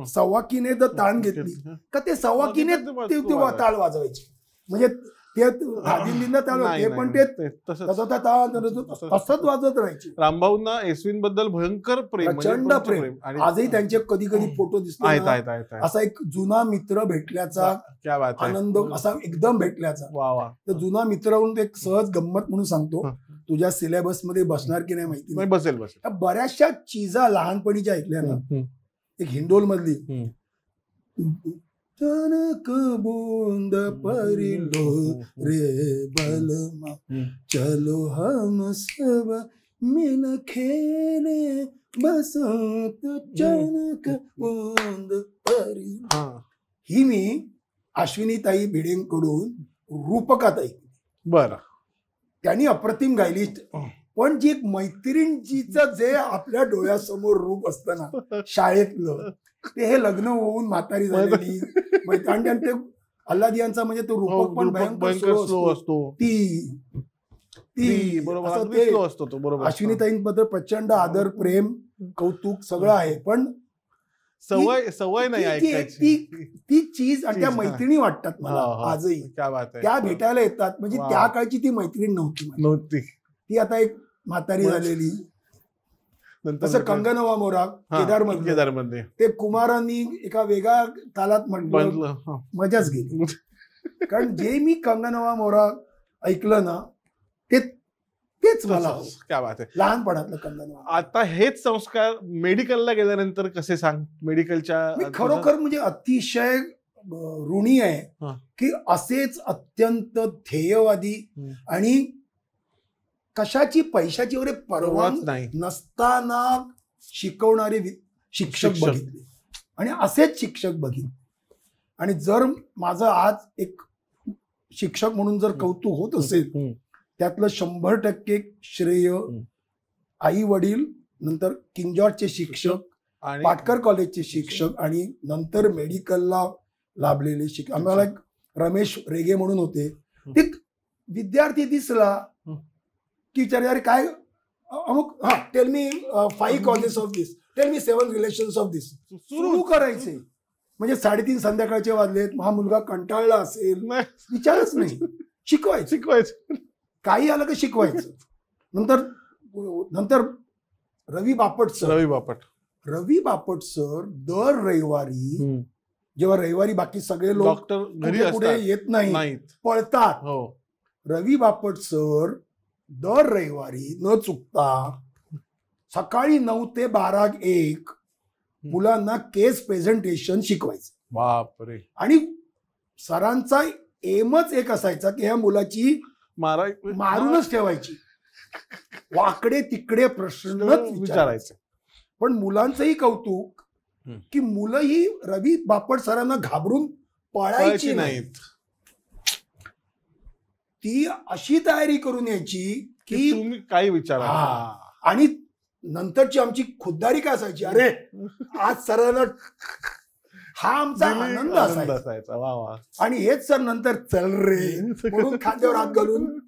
Speaker 1: सव्वाकीने जर ताण घेतली का ते सव्वाकीने ताळ वाजवायचे. म्हणजे ते दिल्लीला ते पण ते तसंच वाजत राहायचे.
Speaker 2: रामभाऊंना एसवीन बद्दल भयंकर
Speaker 1: प्रचंड प्रेम. आजही त्यांचे कधी कधी फोटो दिसतात. असा एक जुना मित्र भेटल्याचा आनंद, असा एकदम भेटल्याचा. तर जुना मित्र म्हणून एक सहज गंमत म्हणून सांगतो, तुझ्या सिलेबस मध्ये बसणार की नाही माहिती नाही.
Speaker 2: बसेल.
Speaker 1: बऱ्याचशा चीजा लहानपणीच्या ऐकल्या ना. एक हिंडोल मधली तनक बोंद परिलो रे बलमा चलो हम सब मिल खेले बसंत चनक बोंद परिलो. ही मी अश्विनीताई भिडेंकडून रूपकात ऐकली.
Speaker 2: बरं.
Speaker 1: त्यांनी अप्रतिम गायली. पण जी एक मैत्रिणीचं जे आपल्या डोळ्यासमोर रूप असतं ना शाळेतलं, ते हे लग्न होऊन म्हातारी झालेली मैत्रिणी. ते अल्लादियांचा म्हणजे तो रूपक पण भयंकर स्लो असतो. ती बरोबर. अश्विनीताईंबद्दल प्रचंड आदर, प्रेम, कौतुक सगळं आहे. पण
Speaker 2: सवय नाही ऐकायची.
Speaker 1: ती चीज आणि त्या मैत्रिणी वाटतात मला आजही. त्या भेटायला येतात. म्हणजे त्या काळची ती मैत्रीण नव्हती. ती आता एक म्हातारी झालेली. तसं कंगनवा मोरा केदारमध्ये ते कुमारांनी एका वेगळ्या तालात म्हटलं, मजाच गेली. कारण जे मी कंगनवा मोरा ऐकलं ना तेच मला
Speaker 2: क्या बात आहे.
Speaker 1: लहानपणातलं कंगनवा.
Speaker 2: आता हेच संस्कार मेडिकलला गेल्यानंतर कसे सांग. मेडिकलच्या
Speaker 1: खरोखर म्हणजे अतिशय ऋणी आहे की असेच अत्यंत ध्येयवादी आणि कशाची पैशाची वगैरे परवा नसताना शिकवणारे शिक्षक बघितले आणि असेच शिक्षक बघितले. आणि जर माझं आज एक शिक्षक म्हणून जर कौतुक होत असेल, त्यातलं 100% श्रेय आई वडील, नंतर किंग जॉर्जचे शिक्षक, पाटकर कॉलेजचे शिक्षक आणि नंतर मेडिकलला लाभलेले शिक्षक. आम्हाला एक रमेश रेगे म्हणून होते. ते विद्यार्थी दिसला की विचार, अरे काय अमुक, tell me 5 causes of this, tell me 7 relations of this, सुरू करायचे. म्हणजे 3:30 संध्याकाळचे वाजलेत, हा मुलगा कंटाळला असेल, विचारच नाही, शिकवायचं. काही आलं का शिकवायचं. नंतर रवी बापट सर दर रविवारी, जेव्हा रविवारी बाकी सगळे लोक पुढे येत नाही, पळतात, रवी बापट सर दर रविवारी न चुकता सकाळी 9 ते 12-1 मुलांना केस प्रेझेंटेशन शिकवायचं.
Speaker 2: बापरे.
Speaker 1: आणि सरांचा एमच एक असायचा की ह्या मुलाची मारूनच ठेवायची, वाकडे तिकडे प्रश्नच विचारायचे. पण मुलांचंही कौतुक की मुलंही रवी बापट सरांना घाबरून पळायची नाहीत. ती अशी तयारी करून यायची की
Speaker 2: तुम्ही काही विचारा.
Speaker 1: आणि नंतरची आमची खुद्दारी काय असायची, अरे आज सरांना, हा आमचा आनंद असायचा. आणि हेच सर नंतर चल रे म्हणून खांद्यावर हात घालून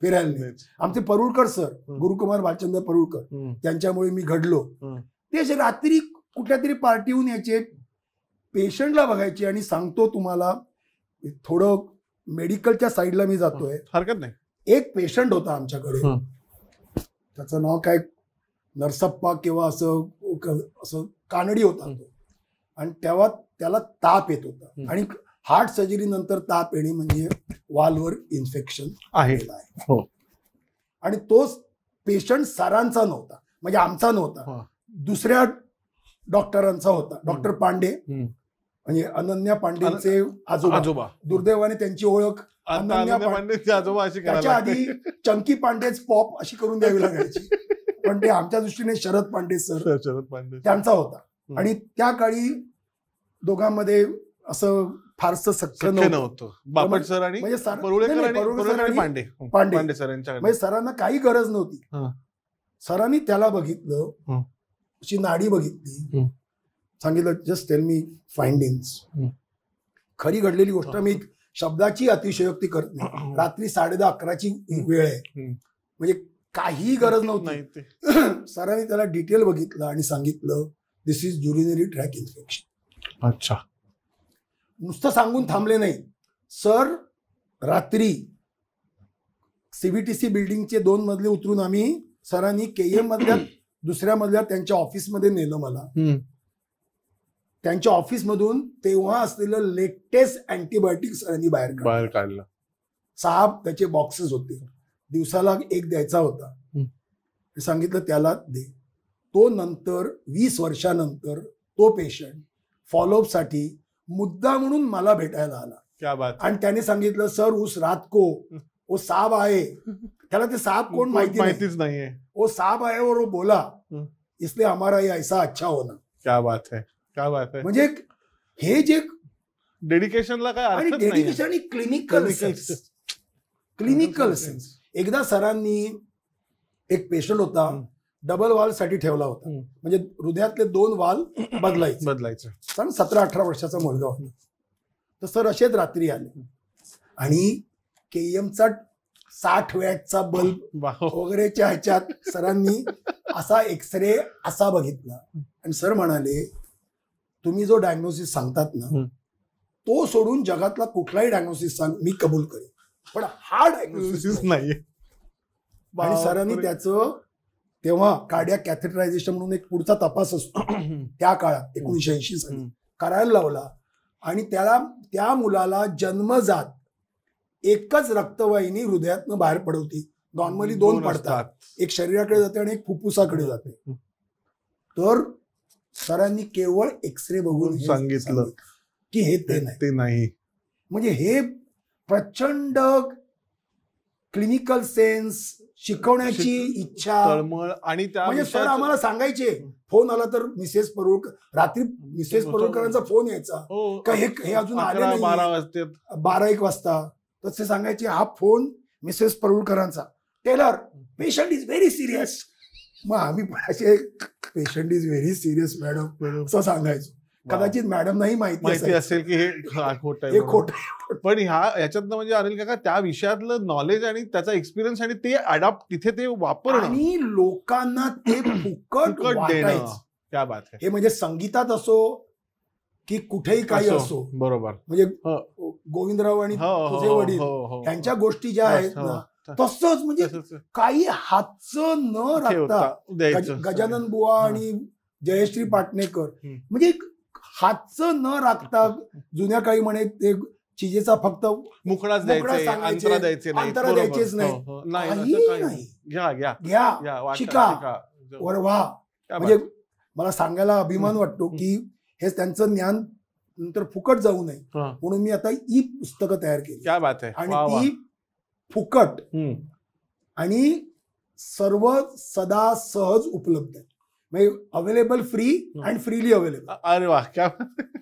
Speaker 1: फिरायला. आमचे परुळकर सर, गुरुकुमार भालचंद्र परुळकर, त्यांच्यामुळे मी घडलो. ते रात्री कुठल्या तरी पार्टीहून यायचे, पेशंटला बघायचे आणि सांगतो तुम्हाला, थोडं मेडिकलच्या साईडला मी जातोय,
Speaker 2: हरकत नाही.
Speaker 1: एक पेशंट होता आमच्याकडे, त्याचं नाव काय नरसप्पा किंवा असं कानडी होता तो. आणि तेव्हा त्याला ताप येत होता. आणि हार्ट सर्जरी नंतर ताप येणे म्हणजे वाल्व्हर इन्फेक्शन आहे. आणि तोच पेशंट सरांचा नव्हता, म्हणजे आमचा नव्हता, दुसऱ्या डॉक्टरांचा होता. डॉक्टर पांडे, म्हणजे अनन्या पांडेंचे आजोबा. दुर्दैवाने त्यांची ओळख अनन्या
Speaker 2: पांडेचे आजोबा अशी
Speaker 1: त्याच्या आधी चंकी पांडेच पॉप अशी करून द्यावी लागायची, पण ते आमच्या दृष्टीने शरद पांडे सर त्यांचा होता. आणि त्या काळी दोघांमध्ये असं फारसं सख्य
Speaker 2: नव्हतं. बापट सर आणि पांडे सर
Speaker 1: म्हणजे सरांना काही गरज नव्हती. सरांनी त्याला बघितलं, अशी नाडी बघितली, सांगितलं जस्ट टेल मी फाइंडिंग्स. खरी घडलेली गोष्ट, मी शब्दाची अतिशयोक्ती करत नाही. रात्री 10:30-11ची वेळ आहे, म्हणजे काही गरज नव्हती. सरांनी त्याला डिटेल बघितलं आणि सांगितलं दिस इज युरिनरी ट्रॅक इन्फेक्शन.
Speaker 2: अच्छा.
Speaker 1: नुसतं सांगून थांबले नाही सर. रात्री सीबीटीसी बिल्डिंगचे 2 मजले उतरून आम्ही, सरांनी केएम मधल्या दुसऱ्या मधल्या त्यांच्या ऑफिसमध्ये नेलं मला. त्यांच्या ऑफिसमधून तेव्हा असलेलं लेटेस्ट अँटीबायोटिक सरांनी बाहेर काढलं. 6 त्याचे बॉक्सेस होते, दिवसाला 1 द्यायचा होता. सांगितलं त्याला दे. तो नंतर 20 वर्षानंतर तो पेशंट फॉलोअप साठी मुद्दा म्हणून मला भेटायला आला.
Speaker 2: क्या बात.
Speaker 1: आणि त्याने सांगितलं सर उस रात को वो साहब आए. त्याला ते साहब कोण माहितीच नाहीये. वो साहब आए और वो बोला इसलिए हमारा ये ऐसा अच्छा होना.
Speaker 2: क्या बात है, क्या बात है.
Speaker 1: म्हणजे हे जे
Speaker 2: डेडिकेशनला काय अर्थ नाही.
Speaker 1: डेडिकेशन आणि क्लिनिकल सेन्स. एकदा सरांनी एक पेशंट होता, डबल वाल साठी ठेवला होता, म्हणजे हृदयातले 2 वाल बदलायचे. 17-18 वर्षाचा मुलगा होता. तर सर असेच रात्री आले आणि केएमचा 60 वॅटचा बल्ब वगैरेच्या ह्याच्यात सरांनी असा एक्सरे असा बघितला आणि सर म्हणाले तुम्ही जो डायग्नोसिस सांगतात ना तो सोडून जगातला कुठलाही डायग्नोसिस सांग मी कबूल करेन, पण हा डायग्नोसिस नाहीये. आणि सरांनी त्याचं तेव्हा कार्डियाक कॅथेटरायझेशन म्हणून एक पुढचा तपास असतो त्या काळात 1980 साली करायला लावला. आणि त्या मुलाला जन्मजात एकच रक्तवाहिनी हृदयातनं बाहेर पडवती. नॉर्मली 2 पडतात, एक शरीराकडे जाते आणि एक फुफ्फुसाकडे जाते. तर सरांनी केवळ एक्सरे बघून सांगितलं की हे ते नाही. म्हणजे हे प्रचंड क्लिनिकल सेन्स, शिकवण्याची इच्छा.
Speaker 2: आणि
Speaker 1: म्हणजे सर आम्हाला सांगायचे, फोन आला तर मिसेस परुळकर, रात्री मिसेस परुळकरांचा फोन यायचा का हे अजून आले नाही 12-1 वाजता, तर ते सांगायचे हा फोन मिसेस परुळकरांचा, tell her patient is very serious. मग आम्ही असे patient is very serious madam असं सांगायचो. कदाचित मॅडम नाही माहिती
Speaker 2: असेल की हे खोट. पण याच्यात म्हणजे अनिल काका त्या विषयातलं नॉलेज आणि त्याचा एक्सपिरियन्स आणि ते अडॉप्ट तिथे ते वापरणं
Speaker 1: आणि लोकांना ते फुकट देणं.
Speaker 2: क्या बात आहे.
Speaker 1: हे म्हणजे संगीतात असो की कुठेही काही असो.
Speaker 2: बरोबर.
Speaker 1: म्हणजे गोविंदराव आणि तुझे वडील यांच्या गोष्टी ज्या आहेत ना तसंच, म्हणजे काही हातचं न राखता गजानन बुवा आणि जयश्री पाटणेकर म्हणजे हातचं न राखता जुन्या काळी म्हणे ते चिजेचा फक्त
Speaker 2: मुखडाच द्यायचे, अंतरा
Speaker 1: द्यायचेच नाही. घ्या शिका वरवा. म्हणजे मला सांगायला अभिमान वाटतो की हे त्यांचं ज्ञान नंतर फुकट जाऊ नये म्हणून मी आता ई पुस्तकं तयार केली.
Speaker 2: क्या बात आहे.
Speaker 1: आणि ती फुकट आणि सर्व सदा सहज उपलब्ध आहे. Available free and freely available.
Speaker 2: अरे वा.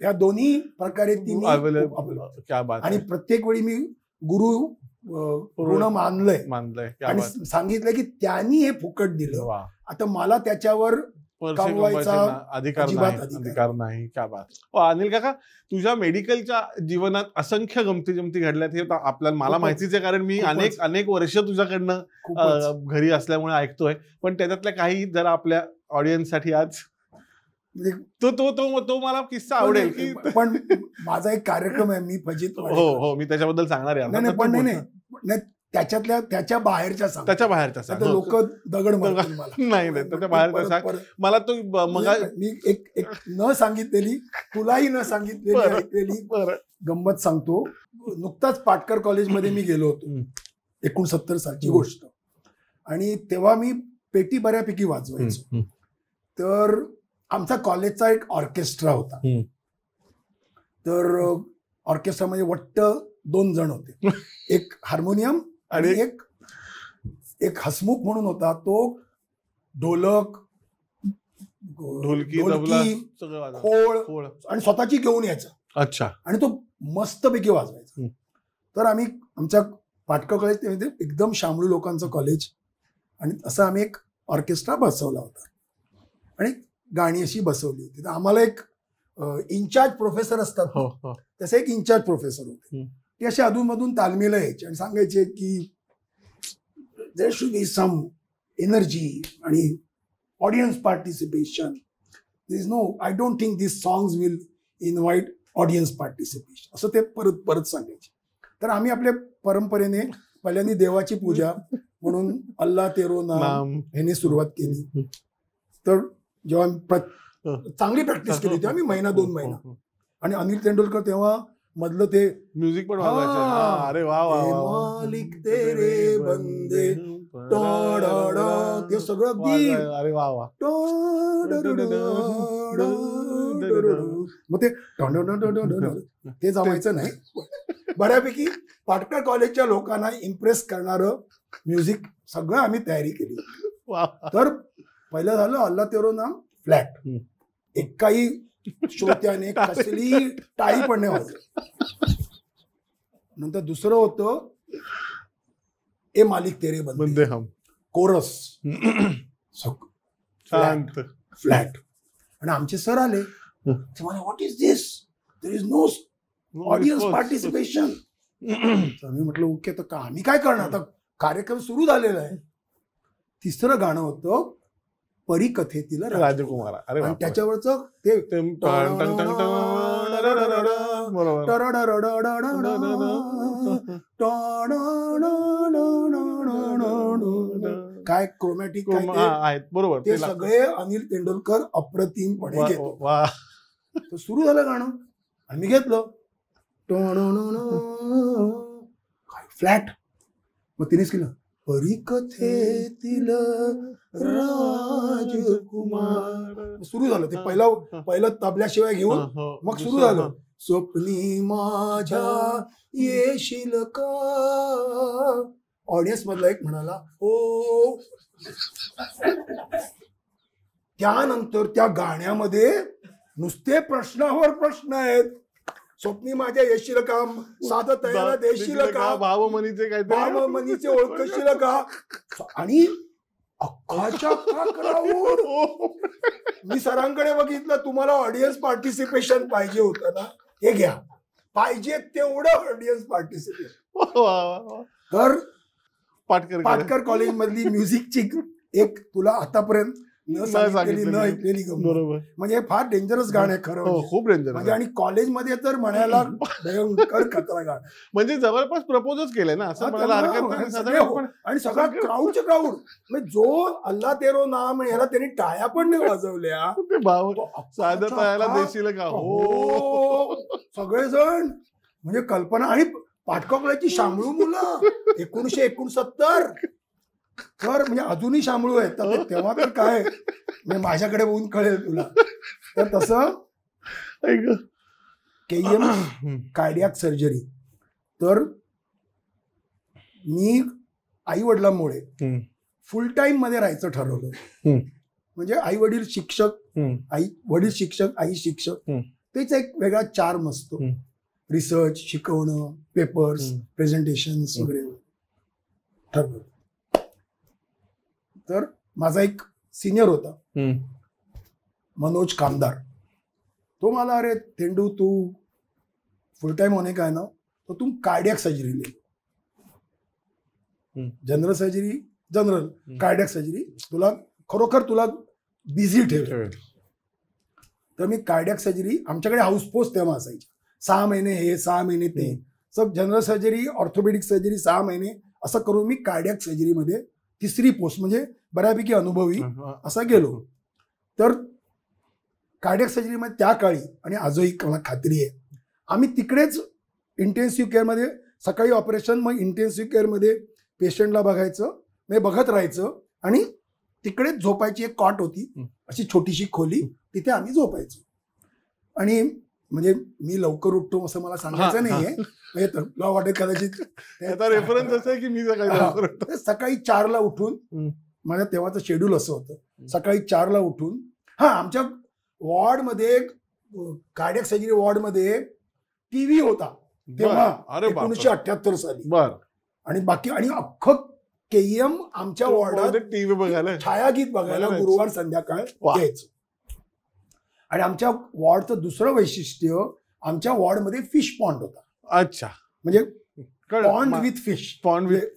Speaker 1: या दोन्ही प्रकारे ती
Speaker 2: क्या बात.
Speaker 1: आणि प्रत्येक वेळी मी गुरु मानलंय आणि सांगितलंय की त्यांनी हे फुकट दिलं. आता मला त्याच्यावर
Speaker 2: अधिकार नाही. क्या बात. अनिल काका तुझ्या मेडिकलच्या जीवनात असंख्य गमती घडल्यात हे आपल्याला मला माहितीच आहे, कारण मी अनेक वर्ष तुझ्याकडनं घरी असल्यामुळे ऐकतोय. पण त्याच्यातल्या काही जरा आपल्या ऑडियन्स साठी आज तो मला किस्सा आवडेल की.
Speaker 1: पण माझा एक कार्यक्रम आहे मी फजित.
Speaker 2: हो मी त्याच्याबद्दल सांगणार आहे.
Speaker 1: पण नाही त्याच्या बाहेरच्या लोक दगड
Speaker 2: नाही त्याच्या बाहेरचा मला तो
Speaker 1: मी एक न सांगितलेली तुलाही न सांगितलेली गंमत सांगतो. नुकताच पाटकर कॉलेजमध्ये मी गेलो होतो 69 सालची गोष्ट. आणि तेव्हा मी पेटी बऱ्यापैकी वाजवायचो. तर आमचा कॉलेजचा एक ऑर्केस्ट्रा होता. तर ऑर्केस्ट्रामध्ये वट्ट 2 जण होते, एक हार्मोनियम आणि एक हसमुख म्हणून होता, तो ढोलक,
Speaker 2: ढोलकी,
Speaker 1: खोळ आणि स्वतःची घेऊन यायचा.
Speaker 2: अच्छा.
Speaker 1: आणि तो मस्तपैकी वाजवायचा. तर आम्ही आमच्या पाटकर कॉलेज एकदम शामळू लोकांचं कॉलेज, आणि असं आम्ही एक ऑर्केस्ट्रा बसवला होता आणि गाणी अशी बसवली होती. तर आम्हाला एक इन्चार्ज प्रोफेसर असतात, तसे एक इन्चार्ज प्रोफेसर होते. ते असे अधूनमधून तालमीला यायचे आणि सांगायचे की there should be some energy आणि audience participation. There is no, I don't think this songs will invite audience participation, असं ते परत परत सांगायचे. तर आम्ही आपल्या परंपरेने पहिल्यांदा देवाची पूजा म्हणून अल्लाह तेरो नाम ह्याने सुरुवात केली. तर जेव्हा चांगली प्रॅक्टिस केली तेव्हा आम्ही 1-2 महिना, आणि अनिल तेंडुलकर तेव्हा मधलं ते
Speaker 2: म्युझिक पण वाजवायचे. अरे वा वा,
Speaker 1: मालिक तेरे बंदे, ते सगळं अगदी,
Speaker 2: अरे वा वा,
Speaker 1: मग ते जमायचं नाही. बऱ्यापैकी पाटकर कॉलेजच्या लोकांना इम्प्रेस करणारं म्युझिक सगळं आम्ही तयारी केली. तर पहिलं झालं अल्लाह तेरो नाम फ्लॅट, एकाही श्रोत्याने कसली टाळी पण नाही वाजली. नंतर दुसरं होतं ए मालिक तेरे बंदे हम, कोरस
Speaker 2: शांत
Speaker 1: फ्लॅट. आणि आमचे सर आले, what is this, there is no audience participation. आम्ही म्हटलं ओके, तर आम्ही काय करणार, आता कार्यक्रम सुरू झालेला आहे. तिसरं गाणं होतं परिकथेतील
Speaker 2: राजकुमार. अरे
Speaker 1: त्याच्यावरचं ते काय क्रोमॅटिक
Speaker 2: आहेत, बरोबर,
Speaker 1: ते सगळे अनिल तेंडुलकर अप्रतिमपणे घेतो. सुरू झालं गाणं आणि मी घेतलं फ्लॅट. मग तिनेच केलं परिकथेतील राजकुमार. सुरू झालं ते पहिलं तबल्याशिवाय घेऊन मग सुरू झालं स्वप्नी माझ्या येशील का. ऑडियन्स मधला एक म्हणाला हो. त्यानंतर त्या गाण्यामध्ये नुसते प्रश्नावर प्रश्न आहेत. स्वप्नी माझ्या येशील का, साधं तयाला देशील का,
Speaker 2: भावमनीचे काय,
Speaker 1: भावमनीचे ओळखशील का, आणि अख्खाच्या क्राऊड. मी सरांकडे बघितलं, तुम्हाला ऑडियन्स पार्टिसिपेशन पाहिजे होतं ना, हे घ्या, पाहिजे तेवढं ऑडियन्स पार्टिसिपेशन. तर पाटकर कॉलेज मधली म्युझिकची एक तुला आतापर्यंत न ऐकलेली
Speaker 2: बरोबर,
Speaker 1: म्हणजे फार डेंजरस गाणं आहे खरं,
Speaker 2: खूप डेंजरस.
Speaker 1: म्हणजे आणि कॉलेजमध्ये तर म्हणायला भयंकर खतरा गाणं,
Speaker 2: म्हणजे जवळपास प्रपोजच केलंय ना असं म्हणायला हरकत नाही.
Speaker 1: आणि सगळा क्राऊडचे क्राऊड, म्हणजे जो अल्लाह तेरो नाम ह्याला त्यांनी टाळ्या पण नाही वाजवल्या.
Speaker 2: साधं तयाला देशील का, हो
Speaker 1: सगळेजण, म्हणजे कल्पना. आणि पाटकर कॉलेजची शामळू मुलं 1969, तर म्हणजे अजूनही शामळू आहेत. तेव्हा तर काय, माझ्याकडे बघून कळेल तुला. तर तसं KEM कार्डियाक सर्जरी. तर मी आई वडिलांमुळे फुल टाइम मध्ये राहायचं ठरवलं. म्हणजे आई वडील शिक्षक, वडील शिक्षक, आई शिक्षक, तेच एक वेगळा चार्म असतो. रिसर्च, शिकवणं, पेपर्स, प्रेझेंटेशन वगैरे ठरवलं. तर माझा एक सिनियर होता मनोज कामदार. तो मला, अरे तेंडू तू फुल टाइम होने का है ना, तो तुम कार्डियक सर्जरी ले. General surgery, general cardiac surgery तुला खरोखर तुला बिझी ठेवेल. तर मी कार्डियक सर्जरी, आमच्याकडे हाऊस पोस्ट तेव्हा असायची, 6 महिने हे 6 महिने ते, सब जनरल सर्जरी, ऑर्थोपेडिक सर्जरी 6 महिने, असं करून मी कार्डियक सर्जरीमध्ये 3री पोस्ट, म्हणजे बऱ्यापैकी अनुभवी असा गेलो. तर कार्डियक सर्जरीमध्ये त्या काळी आणि आजही मला खात्री आहे, आम्ही तिकडेच इंटेन्सिव्ह केअरमध्ये सकाळी ऑपरेशन, मग इंटेन्सिव्ह केअरमध्ये पेशंटला बघायचं, म्हणजे बघत राहायचं, आणि तिकडेच झोपायची एक कॉट होती, अशी छोटीशी खोली, तिथे आम्ही झोपायचो. आणि म्हणजे मी लवकर उठतो असं मला सांगायचं नाहीये, म्हणजे तुला वाटेल कदाचित
Speaker 2: रेफरन्स असं आहे की मी सकाळी लवकर उठतो.
Speaker 1: सकाळी 4ला उठून, माझ्या तेव्हाचं शेड्यूल असं होतं, सकाळी 4ला उठून, आमच्या वॉर्डमध्ये, कार्डियक सर्जरी वॉर्डमध्ये टीव्ही होता तेव्हा 1978 साली. आणि बाकी आणि अख्खं केईएम आमच्या वॉर्डात
Speaker 2: टीव्ही बघायला,
Speaker 1: छायागीत बघायला गुरुवार संध्याकाळ यायचं. आणि आमच्या वॉर्डचं दुसरं वैशिष्ट्य, आमच्या वॉर्डमध्ये फिश पॉन्ड होता.
Speaker 2: अच्छा,
Speaker 1: म्हणजे pond with fish,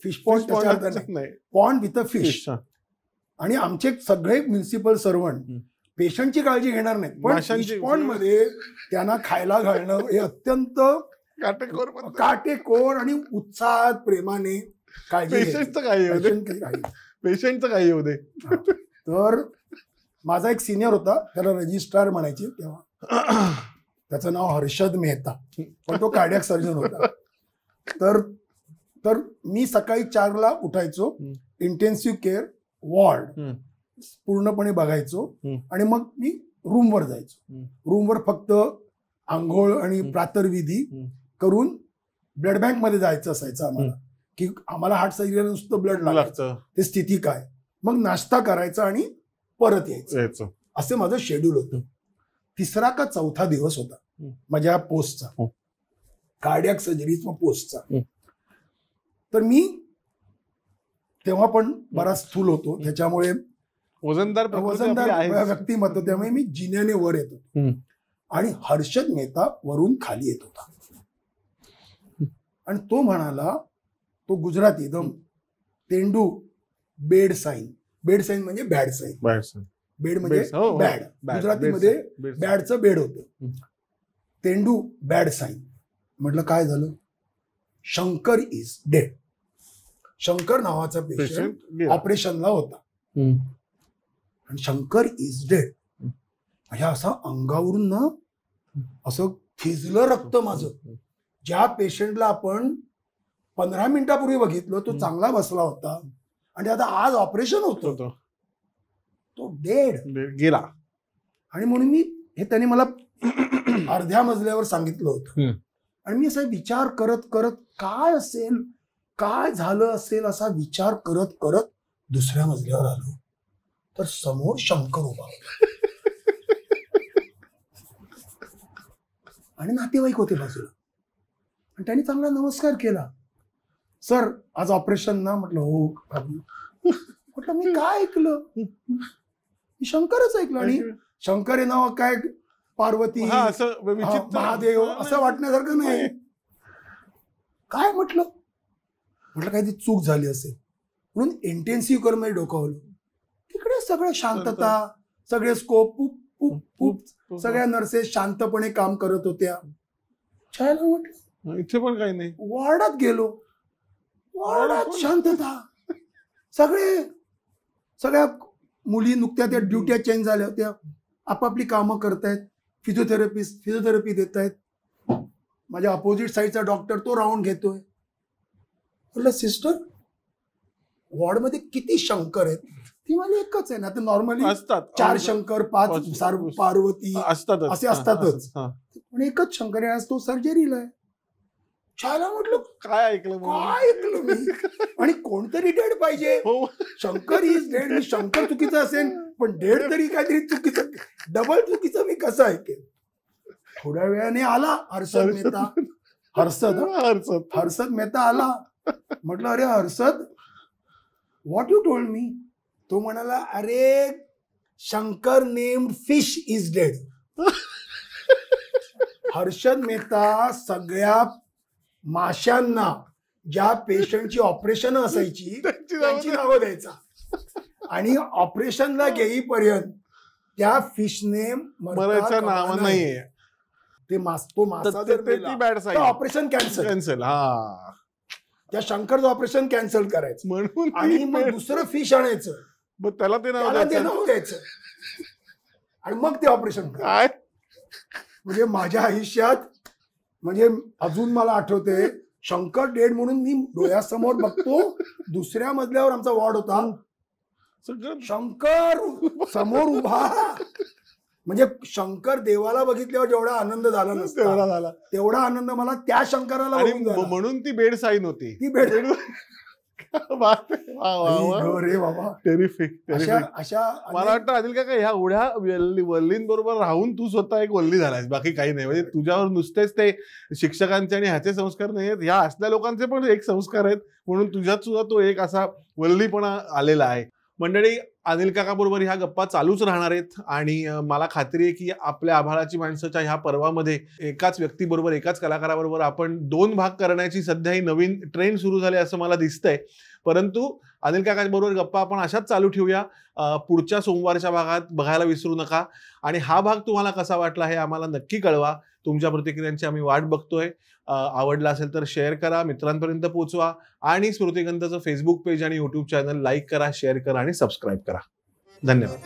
Speaker 1: fish pond नाही, पॉन्ड विथ अ फिश. आणि आमचे सगळे म्युन्सिपल सर्वंट पेशंटची काळजी घेणार नाहीत, पण फिश पॉन्ड मध्ये त्यांना खायला घालणं हे अत्यंत काटेकोर आणि उत्साहात प्रेमाने काळजी.
Speaker 2: पेशंटचं काही येऊ दे.
Speaker 1: तर माझा एक सिनियर होता, त्याला रजिस्ट्रार म्हणायचे तेव्हा, त्याचं नाव हर्षद मेहता, पण तो कार्डियक सर्जन होता. तर मी सकाळी 4ला उठायचो, इंटेन्सिव्ह केअर वॉर्ड पूर्णपणे बघायचो आणि मग मी रूमवर जायचो. रूमवर फक्त आंघोळ आणि प्रातर्विधी करून ब्लड बँक मध्ये जायचं असायचं आम्हाला, की आम्हाला हार्ट सर्जरीला नुसतं ब्लड लागायचं, ते स्थिती काय, मग नाश्ता करायचा आणि परत यायचं, असं माझं शेड्यूल होतं. 3रा का 4था दिवस होता माझ्या पोस्टचा, कार्डियक सर्जरीचा पोस्टचा. तर मी तेव्हा पण बराच स्थूल होतो, त्याच्यामुळे
Speaker 2: वजनदार
Speaker 1: व्यक्तिमत्व, त्यामुळे मी जिन्याने वर येत होतो आणि हर्षद मेहता वरून खाली येत होता. आणि तो म्हणाला, तो गुजराती एकदम, तेंडू बेड साईन. बेड साईन म्हणजे बॅड साईन, बेड म्हणजे बॅड, गुजरातीमध्ये बॅडचं बेड होतं. तेंडू बॅड साईन. म्हटलं काय झालं? Shankar is dead. शंकर नावाचा पेशंट ऑपरेशनला होता आणि शंकर इज डेड. ह्या असं अंगावरून ना असं थिजलं रक्त माझं. ज्या पेशंटला आपण 15 मिनिटापूर्वी बघितलं, तो चांगला बसला होता आणि आता आज ऑपरेशन होतं, तो डेड
Speaker 2: गेला.
Speaker 1: आणि म्हणून मी हे त्याने मला अर्ध्या मजल्यावर सांगितलं होतं. आणि मी असा विचार करत करत काय असेल, काय झालं असेल असा विचार करत करत 2ऱ्या मजल्यावर आलो, तर समोर शंकर उभा होता आणि नातेवाईक होते बाजूला. आणि त्यांनी चांगला नमस्कार केला. सर आज ऑपरेशन ना? म्हटलं हो. म्हटलं मी काय ऐकलं? मी शंकरच ऐकलं. आणि शंकर हे नाव काय पार्वती महादेव असं वाटण्यासारखं नाही. काय म्हटलं काहीतरी चूक झाली असेल म्हणून इंटेन्सिव्ह कर मध्ये डोकावलं. तिकडे सगळं शांतता, सगळे स्कोप सगळ्या नर्सेस शांतपणे काम करत होत्या. छायला म्हटलं
Speaker 2: इथे पण काही नाही.
Speaker 1: वॉर्डात गेलो, वॉर्डात शांतता. सगळ्या मुली नुकत्या त्या ड्युट्या चेंज झाल्या होत्या, आपापली कामं करतायत. फिजिओथेरपी देत आहेत. माझ्या अपोजिट साईडचा डॉक्टर तो राऊंड घेतोय. म्हटलं सिस्टर वॉर्डमध्ये किती शंकर आहेत? ती मला एकच आहे ना. तर नॉर्मली 4 शंकर 5 पार्वती असे असतातच, पण एकच शंकर आहे. आज तो सर्जरीला आहे. छायला म्हटलं
Speaker 2: काय ऐकलं
Speaker 1: मी. आणि कोणतरी डेड पाहिजे. Shankar is dead. मी शंकर चुकीचं असेल पण डेड तरी काहीतरी चुकीचं, डबल चुकीचं मी कसं ऐकेल? थोड्या वेळाने आला हर्षद मेहता. हर्षद मेहता आला. म्हटलं अरे Harshad, what you told me? तो म्हणाला अरे Shankar named fish is dead. Harshad Mehta सगळ्या माशांना ज्या पेशंटची ऑपरेशन असायची त्यांची नावं द्यायचा आणि ऑपरेशनला घेईपर्यंत त्या फिशने
Speaker 2: मरायचं नाव नाहीये.
Speaker 1: तो मासा जर ऑपरेशन कॅन्सल. त्या शंकरचं ऑपरेशन कॅन्सल करायचं
Speaker 2: म्हणून
Speaker 1: आणि मग दुसरं फिश आणायचं,
Speaker 2: मग त्याला ते नाव
Speaker 1: द्यायचं आणि मग ते ऑपरेशन काय. म्हणजे माझ्या आयुष्यात म्हणजे अजून मला आठवते, शंकर डेड म्हणून मी डोळ्यासमोर बघतो. 2ऱ्या मजल्यावर आमचा वॉर्ड होता. शंकर समोर उभा म्हणजे शंकर देवाला बघितल्यावर जेवढा आनंद झाला नसता
Speaker 2: तेवढा झाला,
Speaker 1: तेवढा आनंद मला त्या शंकराला
Speaker 2: आणि
Speaker 1: बघून झाला.
Speaker 2: म्हणून ती बेड साईन होती.
Speaker 1: ती भेट
Speaker 2: रे
Speaker 1: बाबा,
Speaker 2: टेरिफिक.
Speaker 1: अशा
Speaker 2: मला वाटतं अनिल काका ह्या उड्या वल्लींबरोबर राहून तू स्वतः एक वल्ली झालायस, बाकी काही नाही. म्हणजे तुझ्यावर नुसतेच ते शिक्षकांचे आणि ह्याचे संस्कार नाही आहेत, ह्या असल्या लोकांचे पण एक संस्कार आहेत, म्हणून तुझ्यात सुद्धा तो एक असा वल्लीपणा आलेला आहे. मंडळी, अनिल काका बरोबर ह्या गप्पा चालूच राहणार आहेत आणि मला खात्री आहे की आपल्या आभाळाची माणसाच्या ह्या पर्वामध्ये एकाच व्यक्तीबरोबर, एकाच कलाकाराबरोबर आपण 2 भाग करण्याची सध्या ही नवीन ट्रेंड सुरू झाली असं मला दिसतंय. परंतु अनिल काकांबरोबर गप्पा आपण अशाच चालू ठेवूया. पुढच्या सोमवारच्या भागात बघायला विसरू नका. आणि हा भाग तुम्हाला कसा वाटला हे आम्हाला नक्की कळवा. तुमच्या प्रतिक्रियांची आम्ही वाट बघतोय. आवडला असेल तर शेअर करा, मित्रांपर्यंत पोहोचवा आणि स्मृतिगंधाचं फेसबुक पेज आणि युट्यूब चॅनल लाईक करा, शेअर करा आणि सबस्क्राईब करा. धन्यवाद.